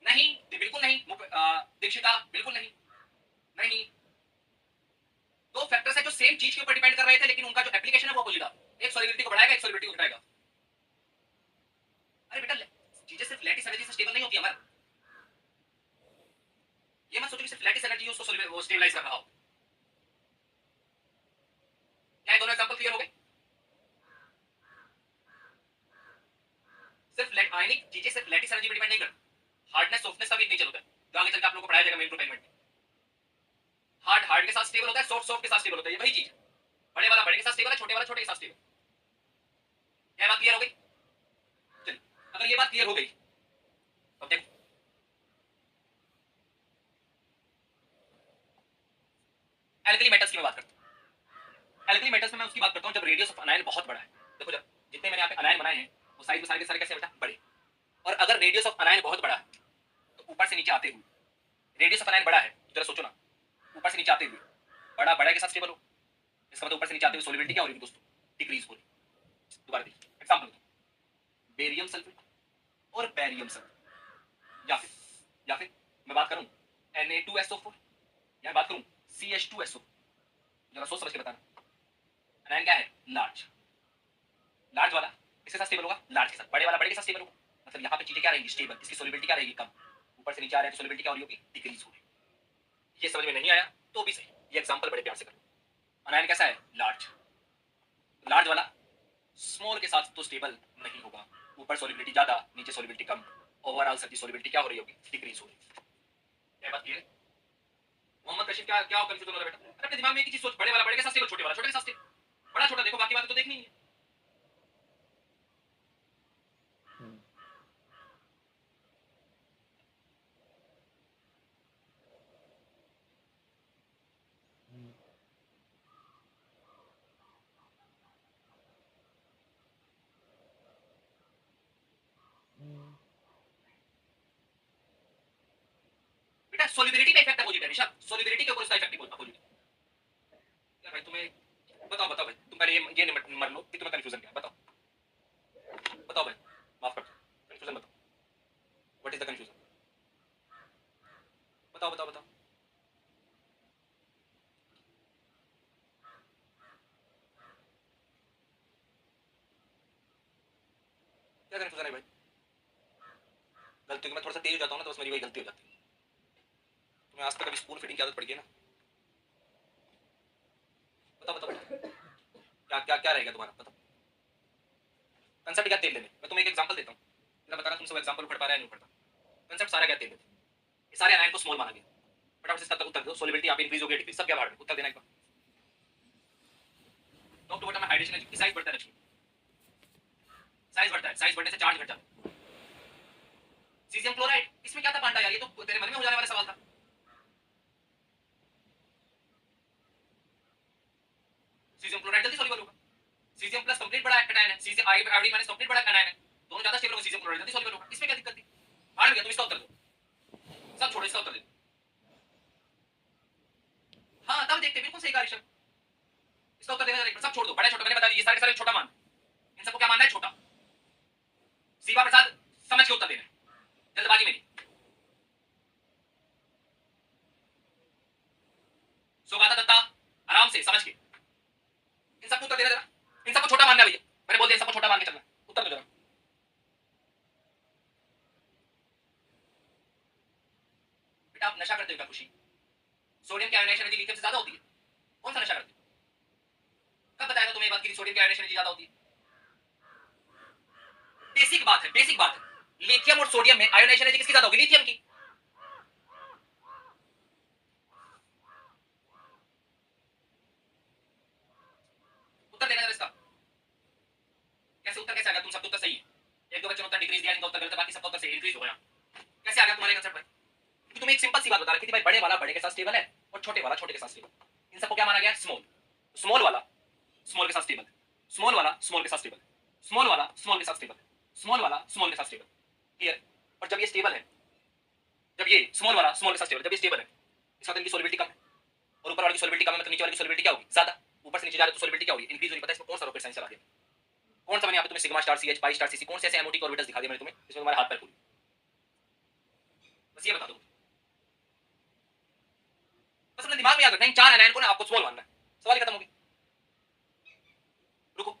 नहीं, बिल्कुल नहीं दीक्षिता, बिल्कुल नहीं। नहीं, दो फैक्टर्स है जो सेम चीज के ऊपर डिपेंड कर रहे थे, लेकिन उनका जो एप्लीकेशन है वो अपोजिट था। एक सॉलिबिलिटी को बढ़ाएगा, एक सॉलिबिलिटी को घटाएगा। अरे बेटा, चीजें सिर्फ लैटिस एनर्जी से स्टेबल नहीं होती हमारा। ये मत सोचो कि सिर्फ लैटिस एनर्जी उसको स्टेबलाइज कर रहा हो। क्या दोनों एग्जांपल क्लियर हो गए? सिर्फ आयनिक चीजें सिर्फ लैटिस एनर्जी पर डिपेंड नहीं करती। हार्डनेस सॉफ्टनेस का भी नेचर होता है, जो आगे चलकर आप लोगों को पढ़ाया जाएगा मेन प्रोफाइल में। हार्ड हार्ड के साथ स्टेबल होता है, सॉफ्ट सॉफ्ट के साथ स्टेबल होता है। ये वही चीज है। बड़े वाला बड़े के साथ स्टेबल है, छोटे वाला छोटे के साथ स्टेबल। क्या बात क्लियर हो गई? चलिए, अगर ये बात क्लियर हो गई तो देखो, एल्कली मेटल्स की मैं बात करता हूं। एल्कली मेटल्स में मैं उसकी बात करता हूं जब रेडियस ऑफ अनायन बहुत बड़ा है। देखो, जब जितने मैंने यहाँ पे अनायन बनाए हैं वो साइड में सारे कैसे बेटा बड़े, और अगर रेडियस ऑफ अनायन बहुत बड़ा है तो ऊपर से नीचे आते हुए रेडियस ऑफ अनायन बड़ा है, जरा सोचो ना, ऊपर से नीचे आते हुए बड़ा बड़ा के साथ स्टेबल हो, इसका मतलब ऊपर से नीचे आते हुए सोलिबिलिटी क्या हो रही है दोस्तों? डिक्रीज हो रही है। दोबारा देखिए एग्जांपल दो, बेरियम सल्फेट और बैरियम सल्फेट, या फिर मैं बात करूं Na2SO4, या बात करूं CH2SO। जरा सोच समझ के बताना। अनायन क्या है? लार्ज। लार्ज वाला किसके साथ स्टेबल होगा? लार्ज के साथ। बड़े वाला बड़े के साथ स्टेबल होगा। मतलब यहाँ पे चीजें क्या रहेंगी? स्टेबल। इसकी सोलिबिलिटी क्या रहेगी? कम। ऊपर से नीचे आ रहा है तो सोलिबिलिटी क्या हो रही होगी? डिक्रीज हो रही है। ये समझ में नहीं आया तो भी सही, ये एग्जांपल बड़े प्यार से करो। अनायन कैसा है? लार्ज। लार्ज वाला स्मॉल के साथ तो स्टेबल नहीं होगा। ऊपर सोलिबिलिटी ज्यादा, नीचे सोलिबिलिटी कम। ओवरऑल सर की सोलिबिलिटी क्या हो रही होगी? डिक्रीज हो रही है। क्या बात क्लियर? मोहम्मद कशिफ क्या क्या कंफ्यूजन हो रहा है बेटा? अरे अपने दिमाग में एक ही चीज सोच, बड़े वाला बड़े के साथ स्टेबल, छोटे वाला छोटे के साथ स्टेबल। बड़ा छोटा देखो, बाकी बातें तो देखनी ही है। बेटा सोलिबिलिटी का इफेक्ट अपोजिट है ऋषभ, सोलिबिलिटी के ऊपर उसका इफेक्ट अपोजिट है। यार भाई तुम्हें बताओ बताओ भाई, तुम पहले ये मर लो कि तुम्हें कंफ्यूजन क्या है, बताओ बताओ भाई, माफ कर दो, कंफ्यूजन बताओ, व्हाट इज द कंफ्यूजन? बताओ बताओ बताओ। क्या कंफ्यूजन है भाई? गलती मैं थोड़ा सा तेज हो जाता हूँ ना तो बस मेरी वही गलती हो जाती है। तुम्हें आज तक कभी स्पून फिटिंग की आदत पड़ गई ना? बताओ बताओ बेटा, क्या क्या क्या रहेगा तुम्हारा? बताओ कंसेप्ट क्या तेल लेने? मैं तुम्हें एक एग्जांपल देता हूँ, मैं बताना तुम सब एग्जांपल पढ़ पा रहा है नहीं पढ़ता। कंसेप्ट सारा क्या तेल लेते, ये सारे अनायन को स्मॉल माना गया। फटाफट से इसका उत्तर दो, सोलिबिलिटी यहाँ पे इंक्रीज हो गई डिक्रीज, सब क्या बाहर उत्तर देना एक बार। टॉप टू बॉटम में हाइड्रेशन की साइज बढ़ता है लक्ष्मी, साइज बढ़ता है, साइज बढ़ने से चार्ज घट जाता है। सीजियम क्लोराइड, इसमें क्या था पांडा यार? ये तो तेरे मन में हो जाने वाला सवाल था। सीजियम क्लोराइड जल्दी सॉल्यूबल होगा। सीजियम प्लस कंप्लीट बड़ा कैटायन है, सीजियम आयोडीन माइनस कंप्लीट बड़ा एनायन है, दोनों ज्यादा स्टेबल होगा, सीजियम क्लोराइड जल्दी सॉल्यूबल होगा। इसमें क्या दिक्कत थी? हार्ड गया, तुम इसका उत्तर दो, सब छोड़ो, इसका उत्तर दो। हाँ तब देखते, बिल्कुल सही कहा ऋषभ, इसका उत्तर देना जरा, सब छोड़ दो, बड़े छोटे मैंने बता दिया, ये सारे सारे छोटा मान, इन सबको क्या मानना है? छोटा। सीमा प्रसाद समझ के उत्तर देना, जल्दबाजी में नहीं। सुगाता दत्ता आराम से समझ के, इन सबको उत्तर देना जरा, इन सबको छोटा मानना है भैया, मैंने बोल दिया इन सबको छोटा मान के चलना। उत्तर दो जरा। बेटा आप नशा करते हो क्या खुशी? सोडियम की आयोनाइजेशन एनर्जी लिथियम से ज्यादा होती है, कौन सा नशा करते हो? कब बताया था तुम्हें ये बात की सोडियम की आयोनाइजेशन एनर्जी ज्यादा होती है? बेसिक बात है, बेसिक बात है, लिथियम और सोडियम में आयोनाइजेशन एनर्जी किसकी ज्यादा होगी? लिथियम की। उत्तर देना जरा इसका, कैसे उत्तर कैसे आ गया? तुम सब तो उत्तर सही है, एक दो बच्चों ने उत्तर डिक्रीज दिया, इनका उत्तर गलत है, बाकी सबका उत्तर सही, इंक्रीज हो गया। कैसे आ गया तुम्हारे कंसेप्ट में? क्योंकि तुम्हें एक सिंपल सी बात बता रखी थी भाई, बड़े वाला बड़े के साथ स्टेबल है और छोटे वाला छोटे के साथ स्टेबल। इन सबको क्या माना गया? स्मॉल। स्मॉल वाला स्मॉल के साथ स्टेबल, स्मॉल वाला स्मॉल के साथ स्टेबल, स्मॉल वाला स्मॉल के साथ स्टेबल, स्मॉल वाला स्मॉल के साथ स्टेबल। क्लियर? और जब ये स्टेबल है, जब ये स्मॉल वाला स्मॉल के साथ स्टेबल, जब ये स्टेबल है, इसका मतलब इनकी सॉल्युबिलिटी कम है, और ऊपर वाले की सॉल्युबिलिटी कम है, मतलब नीचे वाले की सॉल्युबिलिटी क्या होगी, ज्यादा। ऊपर से नीचे जा रहे तो सॉल्युबिलिटी क्या होगी, इंक्रीज होगी। पता है इसमें कौन सा रॉकेट साइंस चला दिया, कौन सा मैंने यहाँ पे तुम्हें sigma star CH pi star CC कौन से ऐसे एमओटी ऑर्बिटल्स दिखा दिया मैंने तुम्हें, इसमें तुम्हारे हाथ पैर पूरी। बस ये बता दो, बस अपने दिमाग में याद रखना है, 4 एनायन को ना आपको स्मॉल मानना है, सवाल ही खत्म हो गया। रुको,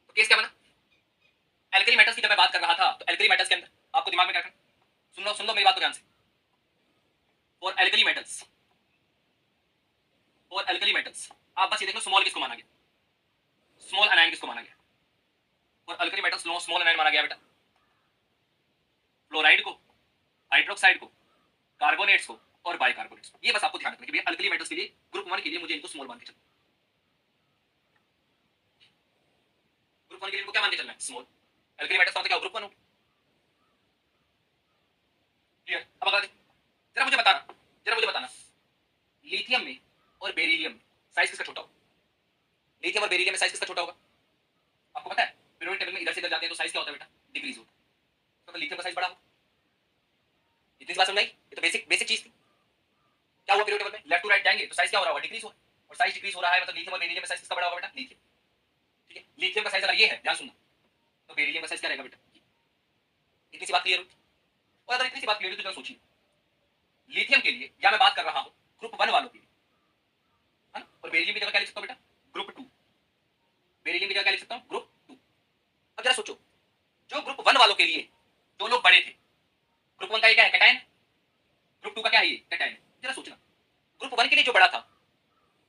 तो केस क्या बना, एल्कली मेटल्स की जब मैं बात कर रहा था, तो एल्कली मेटल्स के अंदर आपको दिमाग में क्या रखना, सुन लो मेरी बात को ध्यान से। और एल्कली मेटल्स, और एल्कली मेटल्स आप बस ये देख लो, स्मॉल किसको माना गया, स्मॉल एनायन किसको माना गया, और एल्कली मेटल्स स्मॉल एनायन माना गया बेटा, फ्लोराइड को, हाइड्रोक्साइड को, कार्बोनेट्स को और बाइकार्बोनेट्स को। ये बस आपको ध्यान रखना कि अल्कली मेटल्स के लिए ग्रुप 1 के लिए मुझे इनको स्मॉल मान के चलना, ग्रुप 1 के लिए इनको क्या मान के चलना है, स्मॉल। एल्कली मेटल्स का मतलब क्या, ग्रुप 1 हो, क्लियर। अब अगला जरा मुझे बताना, जरा मुझे बताना, लिथियम में और बेरिलियम में साइज किसका छोटा होगा, लिथियम और बेरिलियम में साइज किसका छोटा होगा, आपको पता है। पीरियोडिक टेबल में इधर से इधर जाते हैं तो साइज क्या होता है बेटा, डिक्रीज होता है, तो लिथियम का साइज बड़ा होगा। इतनी बात समझ आई, ये तो बेसिक बेसिक चीज थी। क्या हुआ पीरियोडिक टेबल में, लेफ्ट टू राइट जाएंगे तो साइज क्या हो रहा होगा, डिक्रीज हो रहा है, और साइज डिक्रीज हो रहा है मतलब लिथियम और बेरिलियम में साइज किसका बड़ा होगा बेटा, लिथियम। ठीक है, लिथियम का साइज अगर ये है, ध्यान सुनना, तो बेरिलियम का साइज क्या रहेगा बेटा। इतनी सी बात क्लियर हुई, और अगर इतनी सी बात क्लियर हुई तो सोचिए, लिथियम के लिए या मैं बात कर रहा हूं ग्रुप 1 वालों के लिए, है ना, और बेरिलियम की जगह क्या लिख सकता हूं बेटा, ग्रुप 2, बेरिलियम की जगह क्या लिख सकता हूं, ग्रुप 2। अब जरा सोचो, जो ग्रुप 1 वालों के लिए जो लोग बड़े थे, ग्रुप 1 का ये क्या है, कैटायन, ग्रुप 2 का क्या है, ये कैटायन। जरा सोचना, ग्रुप 1 के लिए जो बड़ा था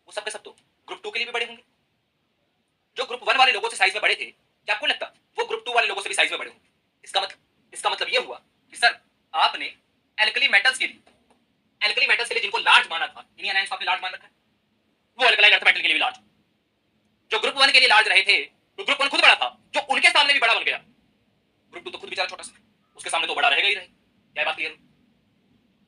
वो सब के सब तो ग्रुप 2 के लिए भी बड़े होंगे। जो ग्रुप 1 वाले लोगों से साइज में बड़े थे, क्या आपको लगता वो ग्रुप 2 वाले लोगों से भी साइज में बड़े होंगे। इसका मतलब ये हुआ कि सर आपने एल्कली मेटल्स के लिए, एल्कली मेटल्स के लिए जिनको लार्ज माना था, इन्हीं एनायंस को आपने लार्ज मान रखा है, वो एल्कलाइन अर्थ मेटल के लिए भी लार्ज। जो ग्रुप 1 के लिए लार्ज रहे थे, तो ग्रुप 1 खुद बड़ा था, जो उनके सामने भी बड़ा बन गया, ग्रुप 2 तो खुद बेचारा छोटा सा, उसके सामने तो बड़ा रहेगा ही रहेगा। क्या बात क्लियर,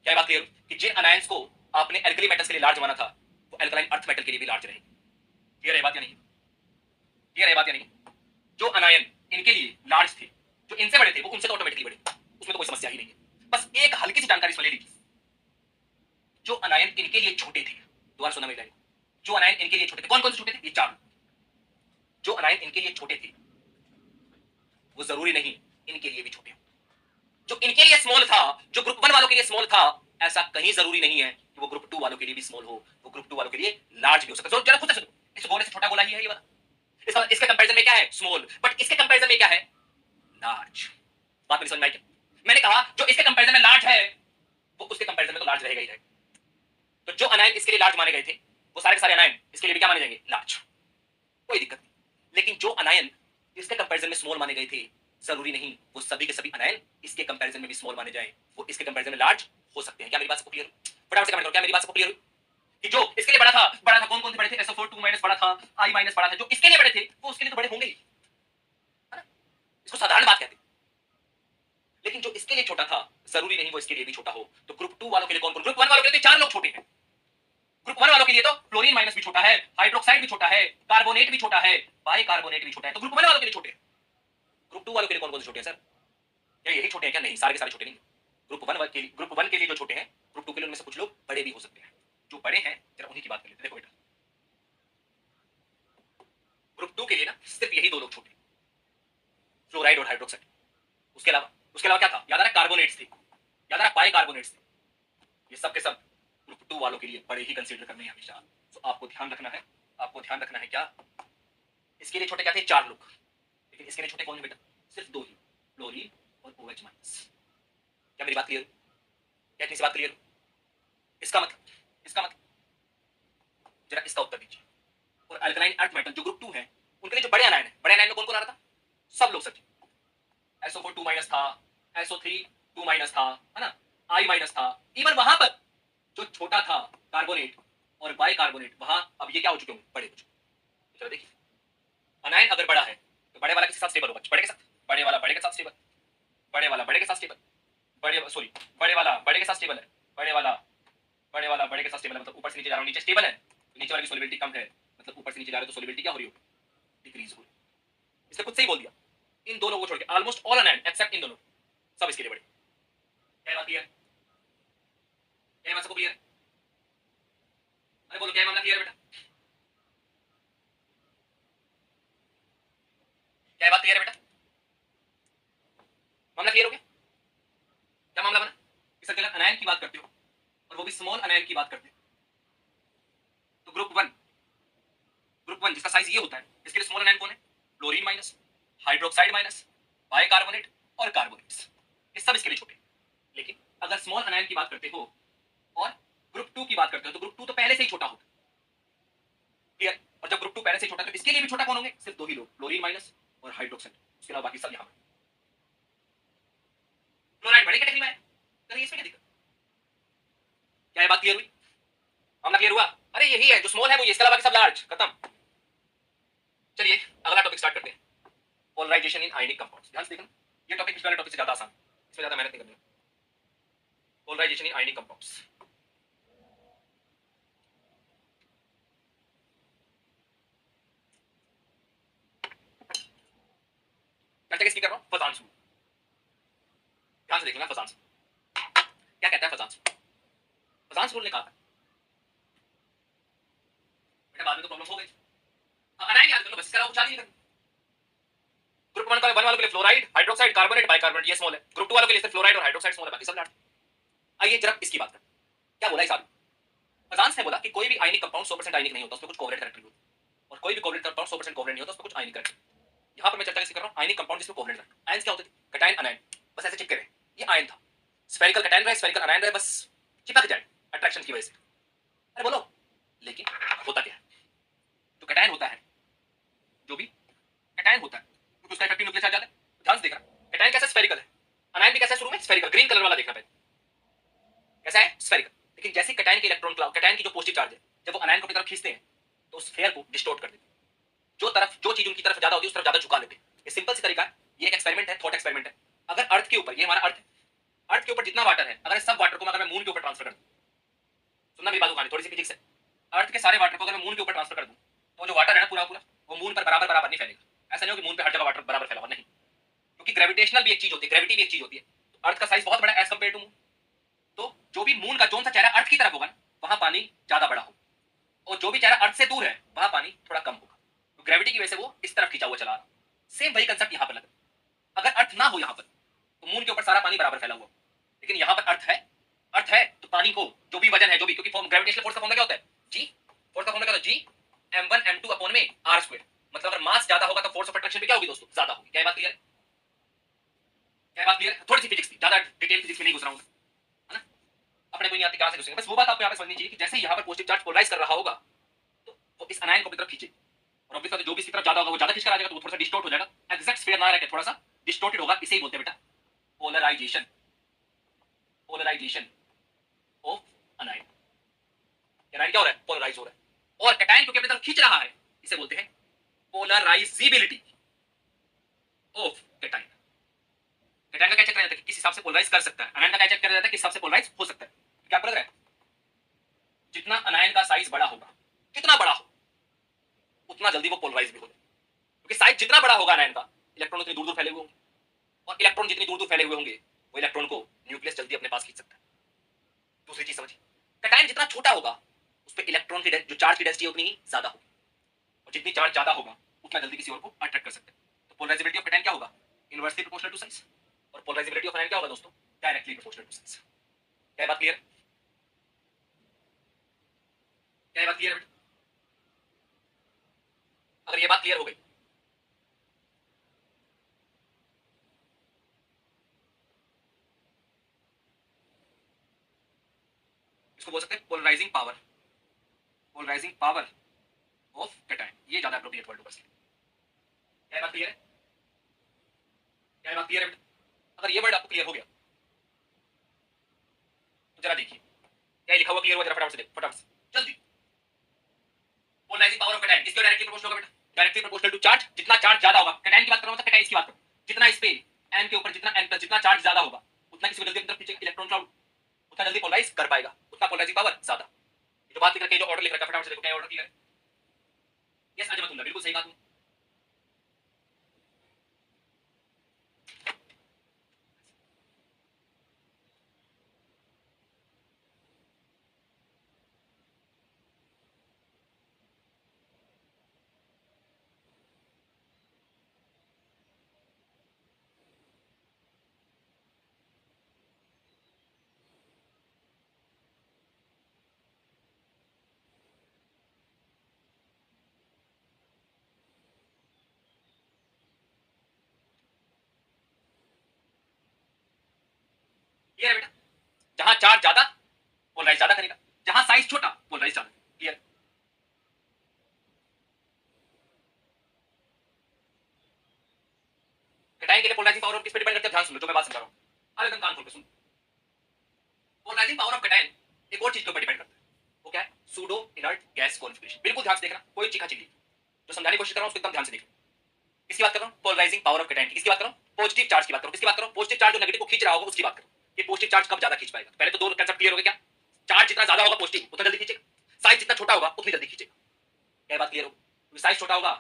क्या बात क्लियर कि जिन अनायंस को आपने एल्कली मेटल्स के लिए लार्ज माना था, वो एल्कलाइन अर्थ मेटल के लिए भी लार्ज रहेगी। क्लियर है बात या नहीं, क्लियर है बात या नहीं। जो अनायन इनके लिए लार्ज थे, जो इनसे बड़े थे, वो उनसे तो ऑटोमेटिकली बड़े, उसमें तो कोई समस्या ही नहीं है। बस एक हल्की सी जानकारी इसमें ले लीजिए, जो अनायन इनके लिए छोटे थे, दोबारा सुनना मेरी लाइन, जो अनायन इनके लिए छोटे थे, कौन कौन से छोटे थे, ये 4। जो अनायन इनके लिए छोटे थे वो जरूरी नहीं इनके लिए भी छोटे हो। जो इनके लिए स्मॉल था, जो ग्रुप 1 वालों के लिए स्मॉल था, ऐसा कहीं जरूरी नहीं है कि वो ग्रुप 2 वालों के लिए भी स्मॉल हो, वो ग्रुप 2 वालों के लिए लार्ज भी हो सकता है। जरा खुद से सुनो, इस गोले से छोटा गोला ही है ये वाला, इसके कंपैरिजन में क्या है, स्मॉल, बट इसके कंपैरिजन में क्या है, लार्ज। बात मेरी समझ में आई क्या, मैंने कहा जो इसके कंपैरिजन में लार्ज है, वो उसके कंपैरिजन में तो लार्ज रहेगा ही रहेगा। तो जो अनायन इसके लिए लार्ज माने गए थे, वो सारे के सारे अनायन इसके लिए भी क्या माने जाएंगे, लार्ज, कोई दिक्कत नहीं। लेकिन जो अनायन इसके कंपैरिजन में स्मॉल माने गए थे, जरूरी नहीं वो सभी के सभी अनायन इसके कंपैरिजन में भी स्मॉल माने जाएं, वो इसके कंपैरिजन में लार्ज हो सकते हैं। क्या मेरी बात सबको क्लियर है, फटाफट से कमेंट करो, क्या मेरी बात सबको क्लियर है कि जो इसके लिए बड़ा था, कौन कौन से बड़े थे, SO4 2 माइनस बड़ा था, I माइनस बड़ा था, जो इसके लिए बड़े थे वो उसके लिए तो बड़े होंगे ही, है ना, इसको साधारण बात कहते हैं। लेकिन जो इसके लिए छोटा था, जरूरी नहीं वो इसके लिए भी छोटा हो। तो ग्रुप 2 वालों के लिए कौन कौन, ग्रुप 1 वालों के लिए 4 लोग छोटे हैं, ग्रुप 1 वालों के लिए तो फ्लोरीन माइनस भी छोटा है, हाइड्रोक्साइड भी छोटा है, कार्बोनेट भी छोटा है, बाइकार्बोनेट भी छोटा है, तो ग्रुप 1 वालों के लिए छोटे हैं। ग्रुप 2 वालों के लिए कौन कौन से छोटे हैं सर, क्या यही छोटे हैं क्या, नहीं सारे के सारे छोटे नहीं। ग्रुप 1 के लिए जो छोटे हैं, ग्रुप 2 के लिए उनमें से कुछ लोग बड़े भी हो सकते हैं। जो बड़े हैं जरा उन्हीं की बात कर लेते हैं। देखो बेटा, ग्रुप 2 के लिए ना सिर्फ यही 2 लोग छोटे, फ्लोराइड और हाइड्रोक्साइड। उसके अलावा क्या था, याद आ रहा है, कार्बोनेट्स थे, याद आ रहा है, बाइकार्बोनेट्स थे। ये सब के सब ग्रुप 2 वालों के लिए बड़े ही कंसीडर करने हैं हमेशा। तो आपको ध्यान रखना है, आपको ध्यान रखना है क्या, इसके लिए छोटे क्या थे, 4 लोग, लेकिन इसके लिए छोटे कौन है बेटा, सिर्फ 2 ही, फ्लोरीन और OH माइनस। क्या मेरी बात क्लियर, क्या इतनी सी बात क्लियर, इसका मतलब जरा इसका उत्तर दीजिए। और अल्कलाइन अर्थ मेटल जो ग्रुप 2 है, उनके लिए जो बड़े अनायन है, बड़े अनायन में कौन कौन आ रहा था, सब लोग सर, SO4 2 माइनस था, SO3 2 माइनस था, है ना, I माइनस था, इवन वहां पर जो छोटा था कार्बोनेट और बाइकार्बोनेट, वहां अब ये क्या हो चुके होंगे, बड़े हो चुके। चलो देखिए, अनायन अगर बड़ा है तो बड़े वाला के साथ स्टेबल होगा, बड़े के साथ, बड़े वाला बड़े के साथ स्टेबल, बड़े वाला बड़े के साथ स्टेबल, बड़े वाला बड़े के साथ स्टेबल है, बड़े वाला बड़े के साथ स्टेबल है, मतलब ऊपर से नीचे जा रहा हूं, नीचे स्टेबल है, तो नीचे वाले की सॉल्युबिलिटी कम है, मतलब ऊपर से नीचे जा रहे हो तो सॉल्युबिलिटी क्या हो रही हो, डिक्रीज हो रही है। इसने खुद से ही बोल दिया, इन दोनों को छोड़ के ऑलमोस्ट ऑल अनायन एक्सेप्ट इन दोनों सब इसके लिए बड़े। क्या बात क्लियर? क्या बात सबको क्लियर? अरे बोलो क्या मामला क्लियर है बेटा? क्या बात क्लियर है बेटा? मामला क्लियर हो गया? क्या मामला बना कि सर अनायन की बात करते हो और वो भी स्मॉल अनायन की बात करते हो, तो ग्रुप वन जिसका साइज ये होता है, इसके लिए स्मॉल अनायन कौन है? Fluorine minus, hydroxide minus, bicarbonate और कार्बोनेट्स, ये सब इसके लिए छोटे। लेकिन अगर स्मॉल अनायन की बात करते हो और ग्रुप टू की बात करते हो तो ग्रुप टू तो पहले से ही छोटा होता है, क्लियर? और जब ग्रुप टू पहले से छोटा तो इसके लिए भी छोटा कौन होंगे? सिर्फ दो ही लोग, फ्लोरीन माइनस और हाइड्रोक्साइड, उसके अलावा बाकी सब यहाँ पर। फ्लोराइड बड़ी कैटेगरी में है, तो इसमें क्या दिक्कत? क्या ये बात क्लियर हुई? मामला क्लियर हुआ? अरे यही है जो स्मॉल है वो ये, इसके अलावा बाकी सब लार्ज, खत्म। चलिए अगला टॉपिक स्टार्ट करते हैं, पोलराइजेशन इन आयनिक कंपाउंड्स। ध्यान से देखना, ये टॉपिक पिछले टॉपिक से ज्यादा आसान, इसमें ज्यादा मेहनत नहीं करनी। पोलराइजेशन इन आयनिक कंपाउंड्स, मैं किसकी कर रहा हूँ? फजांसू। ध्यान से देखना फजांसू क्या कहता है। फजांसू ने कहा था बेटा बाद में तो प्रॉब्लम हो गई, अनायन याद कर लो बस, इसका कुछ याद नहीं करना। ग्रुप वन वालों के लिए फ्लोराइड, हाइड्रोक्साइड, कार्बोनेट, बाइकार्बोनेट, ये स्मॉल है। ग्रुप टू वालों के लिए सिर्फ फ्लोराइड और हाइड्रोक्साइड स्मॉल है, बाकी सब लार्ज। आइए जरा इसकी बात करें, क्या बोला इस आदमी फजांस ने? बोला कि कोई भी आयनिक कंपाउंड 100% आयनिक नहीं होता, उसमें कुछ कोवलेंट कैरेक्टर होता है, और कोई भी कोवलेंट कंपाउंड 100% कोवलेंट नहीं होता, उसमें कुछ आयनिक कैरेक्टर। यहाँ पर मैं चर्चा कर रहा हूँ आयनिक कंपाउंड जिसमें कोवलेंट कैरेक्टर। आयंस क्या होते थे? कैटायन, अनायन, बस ऐसे चिपके रहे, ये आयन था। स्फेरिकल कैटायन रहे, स्फेरिकल अनायन रहे, बस चिपक जाए अट्रैक्शन की वजह से। अरे बोलो, लेकिन होता क्या है? जो कैटायन होता है, जो भी कैटायन होता है, तो उसका इफेक्टिव न्यूक्लियर चार्ज ज्यादा है। ध्यान से देखना, कैटायन कैसा? स्फेरिकल है। अनायन भी कैसा है? शुरू में स्फेरिकल, ग्रीन कलर वाला देखना पहले कैसा है? स्फेरिकल। लेकिन जैसे कैटायन के इलेक्ट्रॉन क्लाउड, कैटायन की जो पॉजिटिव चार्ज है, जब वो अनायन को अपनी तरफ खींचते हैं तो उस स्फीयर को डिस्टॉर्ट कर देते हैं, जो चीज उनकी तरफ ज्यादा होती है उस तरफ ज्यादा झुका लेते हैं। ये सिंपल सी तरीका है, ये एक एक्सपेरिमेंट है, थॉट एक्सपेरिमेंट है। अगर अर्थ के ऊपर, ये हमारा अर्थ है, अर्थ के ऊपर जितना वाटर है, अगर सब वाटर को अगर मैं मून के ऊपर ट्रांसफर कर दूं, सुनना मेरी बात उठानी, थोड़ी सी फिजिक्स है। अर्थ के सारे वाटर को अगर मैं मून के ऊपर ट्रांसफर कर दूं तो जो वाटर है ना पूरा पूरा, वो मून पर बराबर बराबर नहीं फैलेगा। ऐसा नहीं हो कि मून पे हर जगह वाटर बराबर फैला हुआ, नहीं, क्योंकि ग्रेविटेशनल भी एक चीज होती है, ग्रेविटी भी एक चीज होती है। तो अर्थ का साइज बहुत बड़ा है एज कंपेयर टू मून, तो जो भी मून का जोन सा चेहरा अर्थ की तरफ होगा ना, वहां पानी ज्यादा बड़ा होगा, और जो भी चेहरा अर्थ से दूर है वहां पानी थोड़ा कम होगा। तो ग्रेविटी की वजह से वो इस तरफ खींचा हुआ चला रहा। सेम वही कंसेप्ट यहां पर लगा। अगर अर्थ ना हो यहां पर तो मून के ऊपर सारा पानी बराबर फैला हुआ, लेकिन यहां पर अर्थ है तो पानी को जो भी वजन है, जो भी, क्योंकि ग्रेविटेशनल फोर्स का फॉर्मूला क्या होता है? जी। फोर्स का फॉर्मूला क्या होता है? जी m1 m2 अपॉन में r स्क्वायर। मतलब अगर मास ज्यादा होगा तो फोर्स ऑफ अट्रैक्शन भी क्या होगी दोस्तों? ज्यादा होगी। क्या बात क्लियर है? क्या बात क्लियर है? थोड़ी सी फिजिक्स थी, ज्यादा डिटेल फिजिक्स में नहीं घुस रहा हूं, है ना? अपने कोई नहीं आती, कहां से घुसेंगे? बस वो बात आपको यहां पे समझनी चाहिए कि जैसे यहां पर पॉजिटिव चार्ज पोलराइज कर रहा होगा तो वो इस अनायन को अपनी तरफ खींचे, और ऑब्वियसली जो भी इसकी तरफ ज्यादा होगा वो ज्यादा खींच कर आ जाएगा, तो वो थोड़ा सा डिस्टॉर्ट हो जाएगा। एग्जैक्ट स्फीयर ना रहे, थोड़ा सा डिस्टॉर्टेड होगा, इसे ही बोलते हैं बेटा polarization, polarization of anion. Anion क्या हो रहा है? पोलराइज हो रहा है, और कैटायन को अपनी तरफ खींच रहा है, इसे बोलते हैं पोलराइजिबिलिटी ऑफ कैटायन। कैटायन का क्या चेक रहता है कि किस हिसाब से पोलराइज कर सकता है, अनायन का क्या चेक रहता है किस हिसाब से पोलराइज हो सकता है। क्या लग रहा है? जितना अनायन का साइज बड़ा होगा, कितना बड़ा हो, उतना जल्दी वो पोलराइज भी होगा, क्योंकि साइज जितना बड़ा होगा अनायन का, इलेक्ट्रॉन उतनी दूर दूर फैले हुए होंगे, और इलेक्ट्रॉन जितनी दूर दूर फैले हुए होंगे वो इलेक्ट्रॉन को न्यूक्लियस जल्दी अपने पास खींच सकता है। दूसरी चीज समझिए, कैटायन जितना छोटा होगा उस पर इलेक्ट्रॉन की जो चार्ज की डेंसिटी उतनी ही ज्यादा होगी, और जितनी चार्ज ज्यादा होगा उतना जल्दी किसी और को अट्रैक्ट कर सकते हैं। तो पोलराइजेबिलिटी ऑफ कैटायन क्या होगा? Inversely proportional to size. और पोलराइजेबिलिटी ऑफ अनायन क्या होगा दोस्तों? Directly proportional to size. क्या बात क्लियर है? क्या बात क्लियर है? अगर ये बात क्लियर हो गई, इसको बोल सकते हैं polarizing power, polarizing power of cation, ये ज्यादा एप्रोप्रिएट वर्ड होगा इसके लिए। क्या बात क्लियर है? क्या बात क्लियर है? अगर ये वर्ड आपको क्लियर हो गया तो जरा देखिए क्या लिखा हुआ क्लियर हुआ, जरा फटाफट से देखो, फटाफट से जल्दी। पोलराइजिंग पावर ऑफ कैटायन किसके डायरेक्टली प्रोपोर्शनल होगा बेटा? Directly proportional to charge. जितना चार्ज ज्यादा होगा, कैटायन की बात कर रहा हूं, कैटायन की बात करो, जितना इस पे n के ऊपर जितना n प्लस जितना चार्ज ज्यादा होगा उतना किसी को जल्दी अंदर खींचेगा इलेक्ट्रॉन क्लाउड, उतना जल्दी पोलराइज कर पाएगा, उतना पोलराइजिंग पावर ज्यादा। जो बात लिख रखी है, जो ऑर्डर लिख रखा है, फटाफट से देखो क्या ऑर्डर क्लियर है? यस अजमतुल्लाह, बिल्कुल सही कहा तुमने। अब एकदम कान खोल के सुन। पोलराइजिंग पावर ऑफ कैटायन एक और चीज के ऊपर डिपेंड करता है, वो क्या है? Pseudo inert gas configuration. बिल्कुल ध्यान से देखना, कोई चीखा चिल्ली जो समझाने की कोशिश कर रहा हूं उसको एकदम ध्यान से देखना। किसकी बात कर रहा हूं? पोलराइजिंग पावर ऑफ कैटायन की। किसकी बात कर रहा हूं? पॉजिटिव चार्ज की बात करो। किसकी बात करो? पॉजिटिव चार्ज जो नेगेटिव को खींच रहा होगा उसकी बात करो। ये पॉजिटिव चार्ज कब ज्यादा खींच पाएगा? पहले तो दो कांसेप्ट क्लियर हो गए क्या? चार्ज जितना ज्यादा होगा पॉजिटिव उतना जल्दी खींचेगा, साइज जितना छोटा होगा उतनी जल्दी खींचेगा। क्या बात क्लियर हो? साइज छोटा होगा,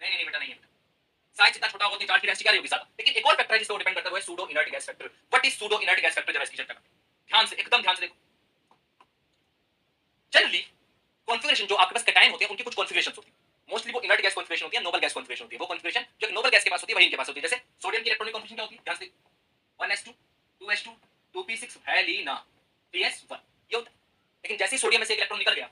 नहीं नहीं बेटा नहीं है बेटा, साइज जितना छोटा होगा उतनी चार्ज की डेंसिटी क्या होगी ज्यादा। लेकिन एक और फैक्टर है जिसको डिपेंड करता है वो है pseudo inert gas factor. What is pseudo inert gas factor? जरा इसकी चर्चा करते हैं ध्यान से, एकदम ध्यान से देखो। जनरली कॉन्फिगरेशन जो आपके पास कैटायन होते हैं उनकी कुछ कॉन्फिगरेशन होती है। मोस्टली वो इनर्ट गैस कॉन्फिगरेशन होती है, नोबल गैस कॉन्फिगरेशन होती है। वो कॉन्फिगरेशन जो एक नोबल गैस के पास होती है वही इनके पास होती है। जैसे सोडियम की इलेक्ट्रॉनिक कॉन्फिगरेशन क्या होती है? ध्यान से 1s2 2s2 2p6 वैलिना 3s1 ये होता है। लेकिन जैसे ही सोडियम में से एक इलेक्ट्रॉन निकल गया,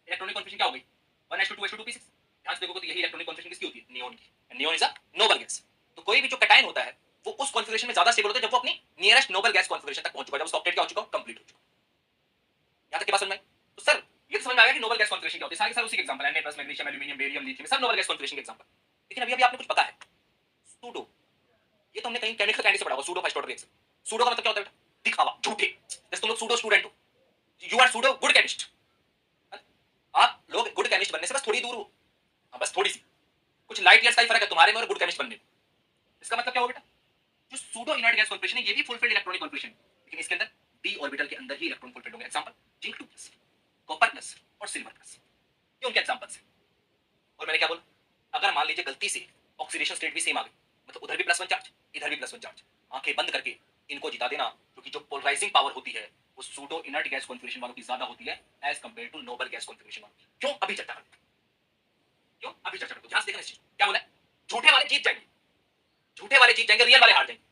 इलेक्ट्रॉनिक कॉन्फिगरेशन क्या हो गई? 1s2 2s2 2p6। ध्यान से देखोगे तो यही इलेक्ट्रॉनिक कॉन्फिगरेशन किसकी होती है? नियोन की। Neon is a noble gas. तो कोई भी जो कैटायन होता है वो उस कॉन्फिगरेशन में ज्यादा स्टेबल होता है जब वो अपनी नियरेस्ट नोबल गैस कॉन्फिगरेशन तक पहुंच चुका है, जब उसका ऑक्टेट क्या हो चुका हो? कंप्लीट हो चुका। यहां तक की बात समझ में आई? तो सर ये तो समझ में आ गया कि नोबल गैस कॉन्फिगरेशन क्या होती है। सारे सारे उसी के एग्जांपल है, Na+, magnesium, aluminium, barium, lithium, सब नोबल गैस कॉन्फिगरेशन के एग्जांपल। लेकिन अभी अभी आपने कुछ पता है सूडो, ये तो हमने कहीं केमिकल काइनेटिक्स से पढ़ा होगा, pseudo first order reaction. Pseudo का मतलब क्या होता है? दिखावा, झूठे। जैसे तुम लोग सूडो स्टूडेंट हो, you are pseudo good chemist. आप लोग गुड केमिस्ट बनने से बस थोड़ी दूर हो, बस थोड़ी सी, कुछ लाइट ईयर्स का ही फर्क है तुम्हारे में और गुड केमिस्ट बनने में। इसका मतलब क्या हो बेटा? जो सूडो इनर्ट गैस कॉन्फिगरेशन है ये भी फुलफिल्ड इलेक्ट्रॉनिक कॉन्फिगरेशन, लेकिन इसके अंदर डी ऑर्बिटल के अंदर ही इलेक्ट्रॉन फुलफिल्ड होंगे। एग्जांपल जिंक 2+, कॉपर प्लस और सिल्वर प्लस, ये उनके एग्जांपल्स हैं। और मैंने क्या बोला? अगर मान लीजिए गलती से ऑक्सीडेशन स्टेट भी सेम आ गई, मतलब उधर भी +1 चार्ज इधर भी +1 चार्ज, आंखें बंद करके इनको जिता देना, क्योंकि जो पोलराइजिंग पावर होती है वो सूडो इनर्ट गैस कॉन्फिगरेशन वालों की ज्यादा होती है as compared to noble gas configuration वालों की। क्यों? अभी चर्चा करते हैं। क्यों? अभी चर्चा करते हैं। ध्यान से देखना इस चीज को। क्या बोला है? झूठे वाले जीत जाएंगे, झूठे वाले जीत जाएंगे, रियल वाले हार जाएंगे।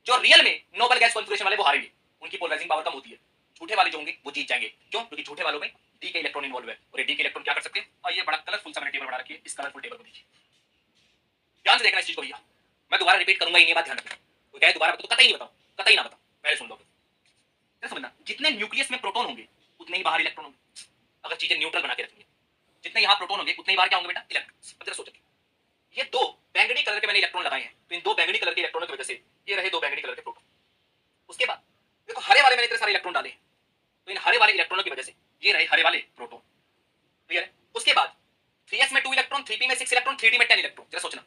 जो रियल में नोबल गैस कॉन्फिगरेशन वाले वो हारेंगे, उनकी पोलराइजिंग पावर कम होती है। झूठे वाले जो होंगे वो जीत जाएंगे। क्यों? क्योंकि झूठे वालों में डी के इलेक्ट्रॉन इन्वॉल्व है, और ये डी के इलेक्ट्रॉन क्या कर सकते हैं? और ये बड़ा कलरफुल सा मैंने टेबल बना रखी है, इस कलरफुल टेबल को देखिए, ध्यान से देखना इस चीज को भैया। मैं दोबारा रिपीट करूंगा ही नहीं, बात ध्यान रखना। तो क्या है दोबारा तो कतई नहीं बताऊं, कतई ना बताऊं, पहले सुन लो। क्या समझना? जितने न्यूक्लियस में प्रोटॉन होंगे उतने ही बाहर इलेक्ट्रॉन होंगे। अगर चीजें न्यूट्रल बना के रखेंगे, जितने यहां प्रोटॉन होंगे उतने ही बाहर क्या होंगे बेटा? इलेक्ट्रॉन। अब जरा सोचो, ये दो बैंगनी कलर के मैंने इलेक्ट्रॉन लगाए हैं, तो इन दो बैंगनी कलर के इलेक्ट्रॉनों की वजह से ये रहे दो बैंगनी कलर के प्रोटॉन। उसके बाद देखो हरे वाले मैंने इतने सारे इलेक्ट्रॉन डाले हैं, तो इन हरे वाले इलेक्ट्रॉनों की वजह से ये रहे हरे वाले प्रोटॉन। क्लियर है? उसके बाद 3s में 2 इलेक्ट्रॉन, 3p में 6 इलेक्ट्रॉन, 3d में 10 इलेक्ट्रॉन। जरा सोचना,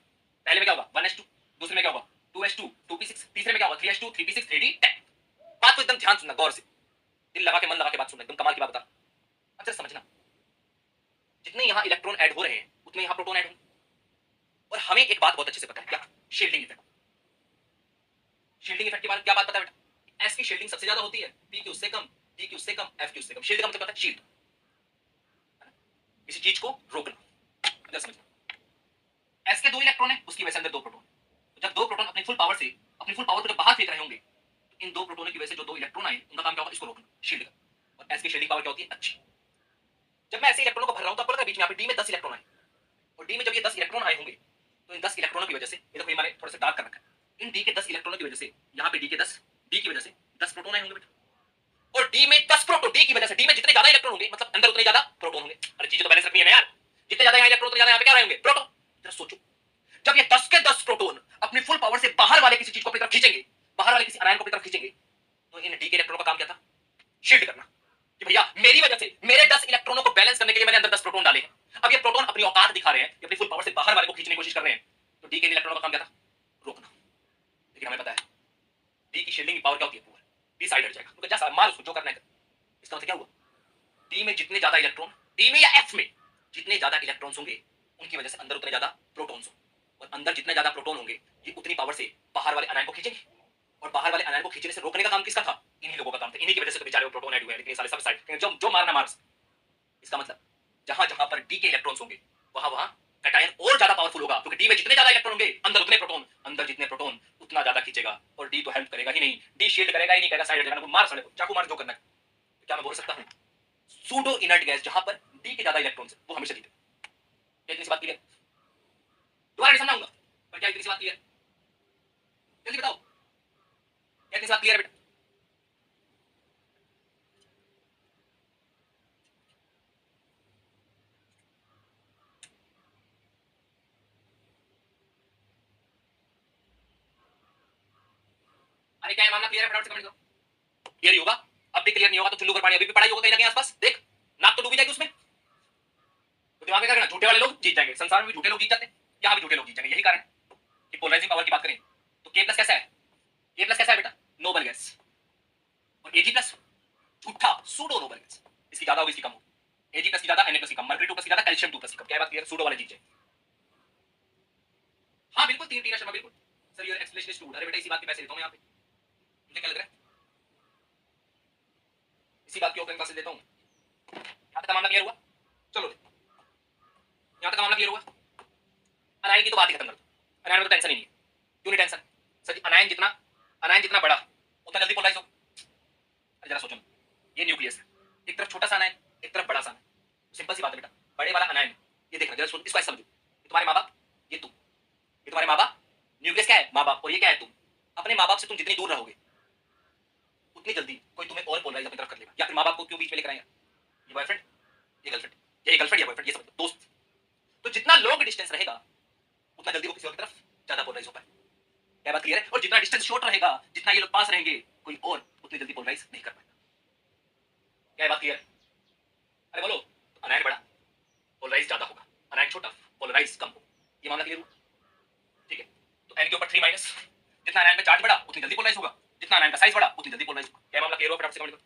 पहले में क्या होगा? 1s2, दूसरे में क्या होगा? 2s2 2p6, तीसरे में क्या होगा? 3s2 3p6 3d 10। बात को एकदम ध्यान सुनना, गौर से, दिल लगा के मन लगा के बात सुनना, एकदम कमाल की बात बता। अच्छा समझना, जितने यहां इलेक्ट्रॉन ऐड हो रहे हैं उतने यहां प्रोटॉन ऐड होंगे। और हमें एक बात बहुत अच्छे से पता है, क्या? Shielding effect. शील्डिंग इफेक्ट की बात क्या बात पता है बेटा? एस की शील्डिंग सबसे ज्यादा होती है, पी की उससे कम, डी की उससे कम, एफ की उससे कम। शील्ड का मतलब पता है? शील्ड, किसी चीज को रोकना। जरा समझना, एस के 2 इलेक्ट्रॉन है, उसकी वजह से अंदर 2 प्रोटॉन। तो जब 2 प्रोटॉन अपनी फुल पावर से, अपनी फुल पावर को जब बाहर फेंक रहे होंगे, तो इन 2 प्रोटोनों की वजह से जो 2 इलेक्ट्रॉन आए उनका काम क्या होगा? इसको रोकना, शील्ड का। और एस की शील्डिंग पावर क्या होती है? अच्छी। जब मैं ऐसे इलेक्ट्रॉनों को भर रहा हूं तो आपको लगा बीच में यहाँ पे डी में 10 इलेक्ट्रॉन आए, और डी में जब ये 10 इलेक्ट्रॉन आए होंगे तो इन 10 इलेक्ट्रॉनों की वजह से, ये देखो ये मैंने थोड़ा सा डार्क कर रखा है, इन डी के 10 इलेक्ट्रॉनों की वजह से यहाँ पे डी के 10, डी की वजह से 10 प्रोटॉन आए होंगे बेटा। और डी में 10 प्रोटॉन, डी की वजह से, डी में जितने ज्यादा इलेक्ट्रॉन होंगे मतलब अंदर उतने ज्यादा प्रोटॉन होंगे। अरे चीजें तो बैलेंस रखनी है ना यार, जितने ज्यादा यहाँ इलेक्ट्रॉन उतने ज्यादा यहाँ पे क्या रहेंगे? प्रोटॉन। जरा सोचो, जब ये 10 के 10 प्रोटॉन अपनी फुल पावर से बाहर वाले किसी चीज को अपनी तरफ खींचेंगे, बाहर वाले किसी आयन को अपनी तरफ खींचेंगे, तो इन डी के इलेक्ट्रॉनों का काम क्या था? शील्ड करना, कि भैया मेरी वजह से मेरे 10 इलेक्ट्रॉनों को बैलेंस करने के लिए मैंने अंदर 10 प्रोटॉन डाले हैं। अब ये प्रोटॉन अपनी औकात दिखा रहे हैं, अपनी फुल पावर से बाहर वाले को खींचने की कोशिश कर रहे हैं, तो डी के इलेक्ट्रॉनों का काम क्या था? रोकना। लेकिन हमें पता है डी की शील्डिंग पावर क्या होती है? पूरा डी साइड हट जाएगा, तो जैसा मार उसको, जो करना है। इसका मतलब क्या हुआ? डी में जितने ज्यादा इलेक्ट्रॉन, डी में या एफ में जितने ज्यादा इलेक्ट्रॉन्स होंगे उनकी वजह से अंदर उतने ज्यादा प्रोटॉन्स होंगे, और अंदर जितने ज्यादा प्रोटॉन होंगे ये उतनी पावर से बाहर वाले आयन को खींचेंगे, और बाहर वाले आयन को खींचने से रोकने का काम किसका था? इन्हीं लोगों का काम था। इन्हीं की वजह से तो बेचारे वो प्रोटॉन ऐड हुए हैं, लेकिन ये सारे सब साइड जो जो मारना मार। इसका मतलब जहां जहां पर डी के इलेक्ट्रॉन्स होंगे वहां वहां कैटायन और ज्यादा पावरफुल होगा, क्योंकि डी में जितने ज्यादा इलेक्ट्रॉन होंगे अंदर उतने प्रोटॉन, अंदर जितने प्रोटॉन उतना ज्यादा खींचेगा, और डी तो हेल्प करेगा ही नहीं, डी शील्ड करेगा ही नहीं, कहेगा साइड हट जाना, मार साले को, चाकू मार, जो करना है। तो क्या मैं बोल सकता हूं सूडो इनर्ट गैस जहां पर डी के ज्यादा इलेक्ट्रॉन्स वो हमेशा जीते? इतनी सी बात क्लियर? दोबारा नहीं समझाऊंगा, पर क्या इतनी सी बात क्लियर? जल्दी बताओ, इतनी सी बात क्लियर है बेटा? मामला क्लियर है? फटाफट से कमेंट करो। क्लियर ही होगा। अब भी क्लियर नहीं होगा तो चुल्लू पर पानी, अभी भी पढ़ाई होगा कहीं ना कहीं आसपास। देख नाक तो डूबी जाएगी उसमें। तो दिमाग में क्या करना, झूठे वाले लोग जीत जाएंगे। संसार में भी झूठे लोग जीत जाते हैं, यहाँ भी झूठे लोग जीत जाएंगे। यही कारण है कि पोलराइजिंग पावर की बात करें तो K प्लस कैसा है? K प्लस कैसा है बेटा? Noble gas. और Ag प्लस झूठा सूडो नोबल गैस। इसकी ज्यादा होगी, इसकी कम होगी। Ag प्लस की ज्यादा, Na प्लस की कम, मर्करी 2 प्लस की ज्यादा, कैल्शियम 2 प्लस की कम। क्या बात क्लियर? सूडो वाले जीत जाए। हाँ बिल्कुल, टीना शर्मा बिल्कुल। Sir your explanation is true. अरे बेटा इसी बात के पैसे देता हूं मैं यहाँ पे। मुझे क्या लग रहा है? इसी बात के ओपन क्लासेस देता हूं। यहाँ तक मामला क्लियर हुआ? चलो यहाँ तक मामला क्लियर हुआ। अनायन की तो बात ही खत्म कर दो। अनायन में तो टेंशन ही नहीं है। क्यों नहीं टेंशन? सर जी अनायन जितना बड़ा उतना जल्दी पोलराइज हो। अरे जरा सोचो ना, ये न्यूक्लियस है, एक तरफ छोटा सा अनायन, एक तरफ बड़ा सा अनायन। सिंपल सी बात है बेटा, बड़े वाला अनायन ये देखना, जरा इसको ऐसे समझो। ये तुम्हारे माँ बाप, ये तुम, ये तुम्हारे माँ बाप। न्यूक्लियस क्या है? माँ बाप। और ये क्या है? तुम। अपने माँ बाप से तुम जितनी दूर रहोगे उतनी जल्दी कोई तुम्हें और पोलराइज अपनी तरफ कर लेगा। या फिर माँ बाप को क्यों बीच में लेकर आएगा? ये बॉयफ्रेंड, ये गर्लफ्रेंड, ये गर्लफ्रेंड, ये बॉयफ्रेंड, ये सब दोस्त। तो जितना लॉन्ग डिस्टेंस रहेगा उतना जल्दी वो किसी और की तरफ ज्यादा पोलराइज हो पाए। क्या बात क्लियर है? और जितना डिस्टेंस शॉर्ट रहेगा, जितना ये लोग पास रहेंगे, कोई और उतनी जल्दी पोलराइज नहीं कर पाएगा। क्या बात क्लियर है? अरे बोलो। अनायन बड़ा, पोलराइज ज्यादा होगा। अनायन छोटा, पोलराइज कम होगा। ये मामला क्लियर हुआ? ठीक है। तो n के ऊपर 3 माइनस, जितना अनायन में चार्ज बड़ा उतनी जल्दी पोलराइज होगा, जितना अनायन का साइज बड़ा उतनी जल्दी पोलराइज होगा। क्या मामला क्लियर हुआ? फटाफट से कमेंट करो।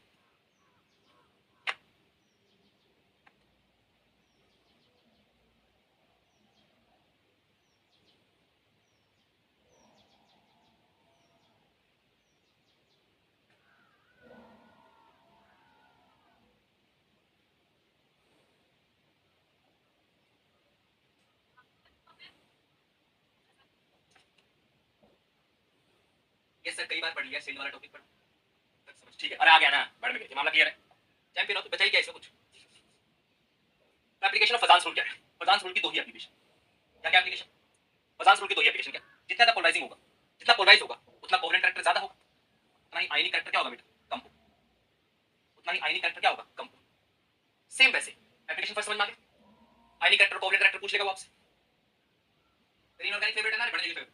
ये सर कई बार पढ़ लिया सेल वाला टॉपिक पर। ठीक है, अरे आ गया ना, बढ़ में गया। मामला क्लियर है? चैंपियन हो तो बचाई क्या इसमें कुछ? एप्लीकेशन ऑफ फजांस रूल क्या है? फजांस रूल की दो ही एप्लीकेशन। क्या क्या एप्लीकेशन? फजांस रूल की दो ही एप्लीकेशन। क्या? जितना ज्यादा पोलराइजिंग होगा, जितना पोलराइज होगा उतना कोवेलेंट कैरेक्टर ज्यादा होगा, उतना ही आयनिक कैरेक्टर क्या होगा बेटा? कम होगा। उतना ही आयनिक कैरेक्टर क्या होगा? कम होगा। सेम वैसे एप्लीकेशन फर्स्ट समझ में आ गया? आयनिक कैरेक्टर कोवेलेंट कैरेक्टर पूछ लेगा वो आपसे। इनऑर्गेनिक फेवरेट है ना, बढ़ने के फेवरेट।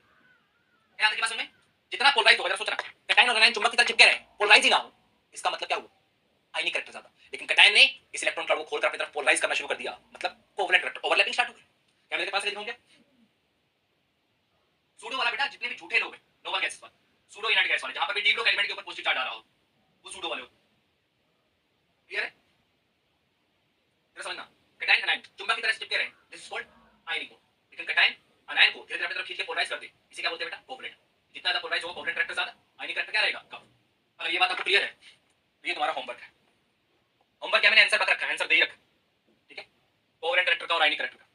यहां तक की बात समझ में? जितना पोलराइज होगा, जरा सोचना, कैटायन और एनायन चुंबक की तरह चिपके रहे, पोलराइज ही ना हो, इसका मतलब क्या हुआ? आयनिक कैरेक्टर ज्यादा। लेकिन कैटायन ने इस इलेक्ट्रॉन क्लाउड को खोलकर अपनी तरफ पोलराइज करना शुरू कर दिया, मतलब कोवेलेंट कैरेक्टर ओवरलैपिंग स्टार्ट हो गई। क्या मेरे पास लिख होंगे? सूडो वाला बेटा, जितने भी झूठे लोग हैं नोबल गैसेस वाले, सूडो इनर्ट गैस वाले, जहां पर भी डी ग्रुप एलिमेंट के ऊपर पॉजिटिव चार्ज आ रहा हो, वो सूडो वाले होते। क्लियर है? जरा समझना, कैटायन एनायन चुंबक की तरह चिपके रहे, this is called ionic mode. लेकिन कैटायन अनायन को धीरे धीरे अपनी तरफ खींच के पोलराइज कर दे, इसे क्या बोलते हैं बेटा? कोवेलेंट। जितना ज्यादा पोलराइज होगा कोवेलेंट कैरेक्टर ज्यादा, आयनिक कैरेक्टर क्या रहेगा? कम। अगर ये बात आपको क्लियर है तो ये तुम्हारा होमवर्क है। होमवर्क क्या मैंने आंसर बता रखा है, आंसर दे रखा है। ठीक है, कोवेलेंट कैरेक्टर का और आयनिक कैरेक्टर का।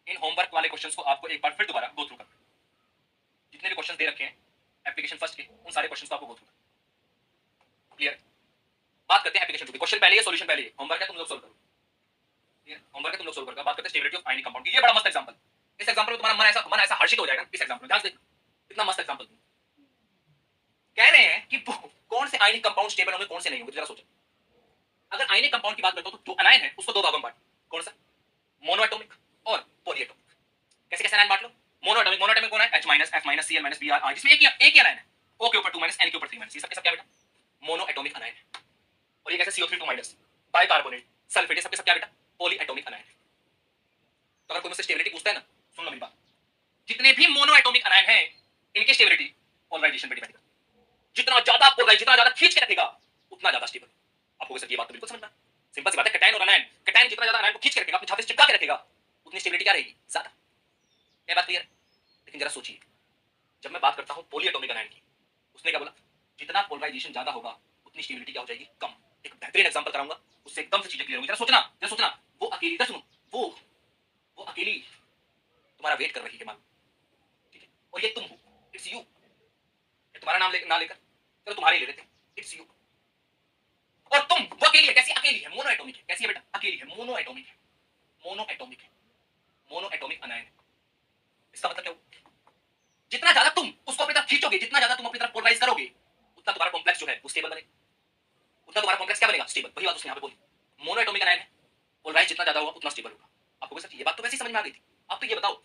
इन होमवर्क वाले क्वेश्चंस को आपको एक बार फिर दोबारा गो थ्रू करना है। जितने भी क्वेश्चंस दे रखे हैं एप्लीकेशन फर्स्ट के, उन सारे क्वेश्चंस को आपको गो थ्रू करना। क्लियर? बात करते हैं एप्लीकेशन टू की। क्वेश्चन पहले है, सॉल्यूशन पहले है। होमवर्क है, तुम लोग सॉल्व करो। क्लियर? होमवर्क है, तुम लोग सॉल्व करो। बात करते हैं स्टेबिलिटी ऑफ आयनिक कंपाउंड की। ये बड़ा मस्त एग्जांपल। इस एग्जांपल में तुम्हारा मन ऐसा हर्षित हो जाएगा इस एग्जांपल में। ध्यान से देखना, कितना मस्त एग्जांपल। कह रहे हैं कि कौन से आयनिक कंपाउंड स्टेबल होंगे, कौन से नहीं होंगे। जरा सोचो, अगर आयनिक कंपाउंड की बात करते हो तो जो अनायन है उसको दो भागों में बांटो। कौन सा? मोनो एटॉमिक और पॉली एटॉमिक। कैसे कैसे अनायन बांट लो? मोनो एटॉमिक, मोनो एटॉमिक कौन है? H minus, F minus, Cl minus, Br, R, जिसमें एक ही अनायन है। O के ऊपर 2 माइनस, N के ऊपर 3 माइनस, ये सब के सब क्या बेटा? मोनो एटॉमिक अनायन है। और ये कैसे? CO3 2 माइनस, बाइकार्बोनेट, सल्फेट, ये सब के सब क्या बेटा? पॉली एटॉमिक अनायन है। तो अगर कोई मुझसे स्टेबिलिटी पूछता है ना, सुन लो मेरी बात, जितने भी मोनो एटॉमिक अनायन है इनकी स्टेबिलिटी पोलराइजेशन पे डिपेंड करती है। जितना ज्यादा पोलराइज, जितना ज्यादा खींच के रखेगा उतना ज्यादा स्टेबल। आपको सर ये बात तो बिल्कुल समझना। सिंपल सी बात है, कैटायन और अनायन, कैटायन जितना ज्यादा अनायन को खींच के रखेगा, अपनी छाती से चिपका के रखेगा, उतनी स्टेबिलिटी क्या रहेगी? ज्यादा। ये बात क्लियर है? लेकिन जरा सोचिए, जब मैं बात करता हूं पॉली एटॉमिक अनायन की, उसने क्या बोला? जितना पोलराइजेशन ज्यादा होगा उतनी स्टेबिलिटी क्या हो जाएगी? कम। एक बेहतरीन एग्जांपल कराऊंगा, उससे एकदम से चीजें क्लियर होंगी। जरा सोचना, जरा सोचना, वो अकेली, सुनो, वो अकेली तुम्हारा वेट कर रही है मान, ठीक है, और ये तुम हो, इट्स यू। तुम्हारा नाम ना लेकर चलो तुम्हारे ले लेते हैं, इट्स यू। और तुम वो अकेली है। कैसी अकेली है? मोनो एटॉमिक है। कैसी है बेटा? अकेली है, मोनो एटॉमिक है। मोनो एटॉमिक है, मोनो एटॉमिक अनायन है। इसका मतलब क्या हुआ? जितना ज्यादा तुम उसको अपनी तरफ खींचोगे, जितना ज्यादा तुम अपनी तरफ पोलराइज करोगे, उतना तुम्हारा कॉम्प्लेक्स जो है वो स्टेबल बनेगा। उतना तुम्हारा कॉम्प्लेक्स क्या बनेगा? स्टेबल। वही बात उसने यहां पे बोली, मोनो एटॉमिक अनायन है, पोलराइज जितना ज्यादा होगा उतना स्टेबल होगा। आपको सर ये बात तो वैसे ही समझ में आ गई थी। आप तो ये बताओ,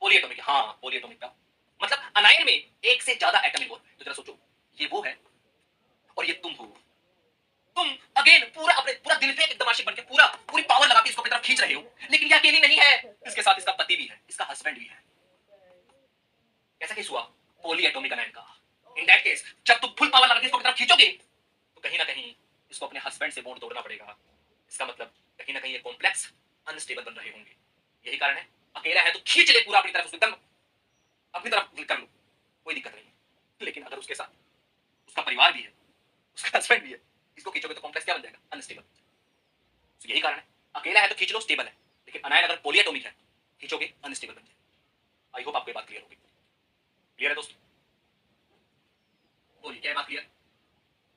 पॉली एटॉमिक, हाँ पॉली एटॉमिक का मतलब अनायन में एक से ज्यादा एटम इन्वॉल्व है। तो जरा सोचो, ये वो है हैंड से बॉन्ड तोड़ना पड़ेगा। इसका मतलब कहीं ना कहीं ये कॉम्प्लेक्स अनस्टेबल बन रहे होंगे। यही कारण है अकेला है तो खींच ले पूरा अपनी तरफ, उसको एकदम अपनी तरफ कर लो, कोई दिक्कत नहीं। लेकिन अगर उसके साथ उसका परिवार भी है, उसका हस्बैंड भी है, इसको खींचोगे तो कॉम्प्लेक्स क्या बन जाएगा? अनस्टेबल। तो यही कारण है अकेला है तो खींच लो, स्टेबल है। लेकिन अनायन अगर पॉलीएटॉमिक है, खींचोगे अनस्टेबल बन जाएगा। आई होप आपको ये बात क्लियर होगी। क्लियर है दोस्तों? बोलिए क्या बात क्लियर?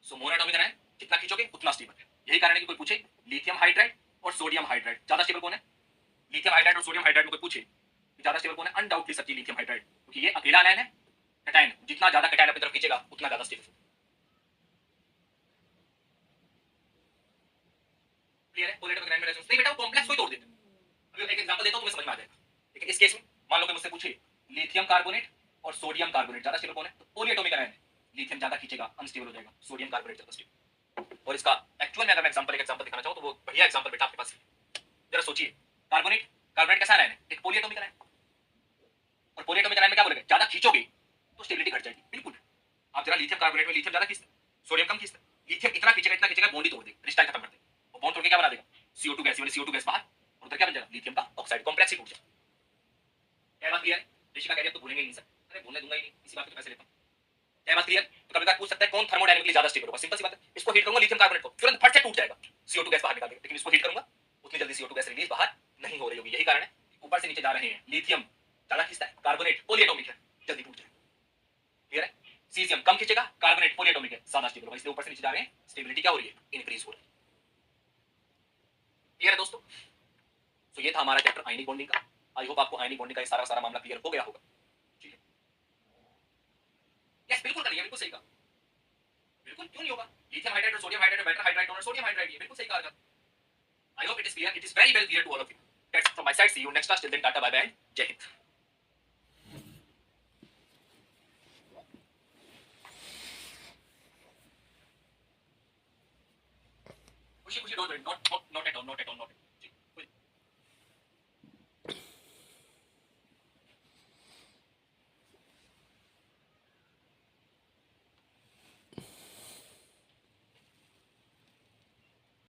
सो मोनोएटॉमिक अनायन जितना खींचोगे उतना स्टेबल है। यही कारण है कि कोई पूछे लिथियम हाइड्राइड और सोडियम हाइड्राइड ज्यादा स्टेबल कौन है? लिथियम हाइड्राइड और सोडियम हाइड्राइड में कोई पूछे ज्यादा स्टेबल कौन है? अनडाउटली सच्ची लिथियम हाइड्राइड, क्योंकि ये अकेला अनायन है, कैटायन जितना ज्यादा कैटायन अपनी तरफ खींचेगा उतना ज्यादा स्टेबल। क्लियर है? पॉलीएटॉमिक अनायन में रेजोनेंस नहीं बेटा, वो कॉम्प्लेक्स को ही तोड़ देते हैं। अभी एक एग्जांपल देता हूं तुम्हें समझ में आ जाएगा। लेकिन इस केस में मान लो कि मुझसे पूछे लिथियम कार्बोनेट और सोडियम कार्बोनेट ज्यादा स्टेबल कौन है? तो पॉलीएटॉमिक अनायन है, लिथियम ज्यादा खींचेगा अनस्टेबल हो जाएगा, सोडियम कार्बोनेट ज्यादा स्टेबल। और इसका एक्चुअल में अगर मैं एग्जांपल दिखाना चाहूं तो वो बढ़िया एग्जांपल बेटा आपके पास है। जरा सोचिए, कार्बोनेट कार्बोनेट कैसा अनायन है? एक पॉलीएटॉमिक अनायन। और पॉलीएटॉमिक अनायन में क्या बोलेंगे? ज्यादा खींचोगे तो स्टेबिलिटी घट जाएगी। बिल्कुल। आप जरा लिथियम कार्बोनेट में लिथियम ज्यादा खींचते, सोडियम कम खींचते, लिथियम इतना खींचेगा बॉन्ड ही तोड़ देगा, रिश्ता खत्म कर देगा। और बॉन्ड तोड़ के क्या बना देगा? CO2 गैस, CO2 गैस बाहर, और उधर क्या बन जाएगा? लिथियम का ऑक्साइड, कॉम्प्लेक्स ही टूट जाएगा। क्या बात क्लियर है? ऋषिका कह रही है तो भूलेंगे ही नहीं सर। अरे भूलने दूंगा ही नहीं, इसी बात पे पैसे लेता हूं। क्या बात क्लियर? तो कभी पूछ सकता है कौन थर्मोडायनेमिकली ज्यादा स्टेबल होगा? सिंपल सी बात है, इसको हीट करूंगा लिथियम कार्बोनेट को, तुरंत फट से टूट जाएगा, CO2 गैस बाहर निकाल देगा। लेकिन इसको हीट करूंगा उतनी जल्दी CO2 गैस रिलीज बाहर नहीं हो रही होगी। यही कारण है ऊपर से नीचे जा रहे हैं, लिथियम ज्यादा खींचता है, कार्बोनेट पॉलीएटॉमिक है, जल्दी टूट जाएगा। क्लियर है? सीजियम कम खींचेगा, कार्बोनेट पॉलीएटॉमिक है, ज्यादा स्टेबल होगा, इसलिए ऊपर से नीचे जा रहे हैं, स्टेबिलिटी क्या हो रही है? इंक्रीज हो रही है। क्लियर है दोस्तों? तो ये था हमारा चैप्टर आयनिक बॉन्डिंग का। आई होप आपको आयनिक बॉन्डिंग का ये सारा मामला क्लियर हो गया होगा। ठीक है? यस बिल्कुल करिए, बिल्कुल सही कहा। बिल्कुल क्यों नहीं होगा? लिथियम हाइड्राइड और सोडियम हाइड्राइड और बेटा हाइड्राइड और सोडियम हाइड्राइड, ये बिल्कुल सही कहा जाता। I hope it is clear, it is very well clear to all of you. That's from my side, see you next class, till then tata bye bye, जय हिंद। खुशी खुशी, don't worry, not at all, not at all, not at all.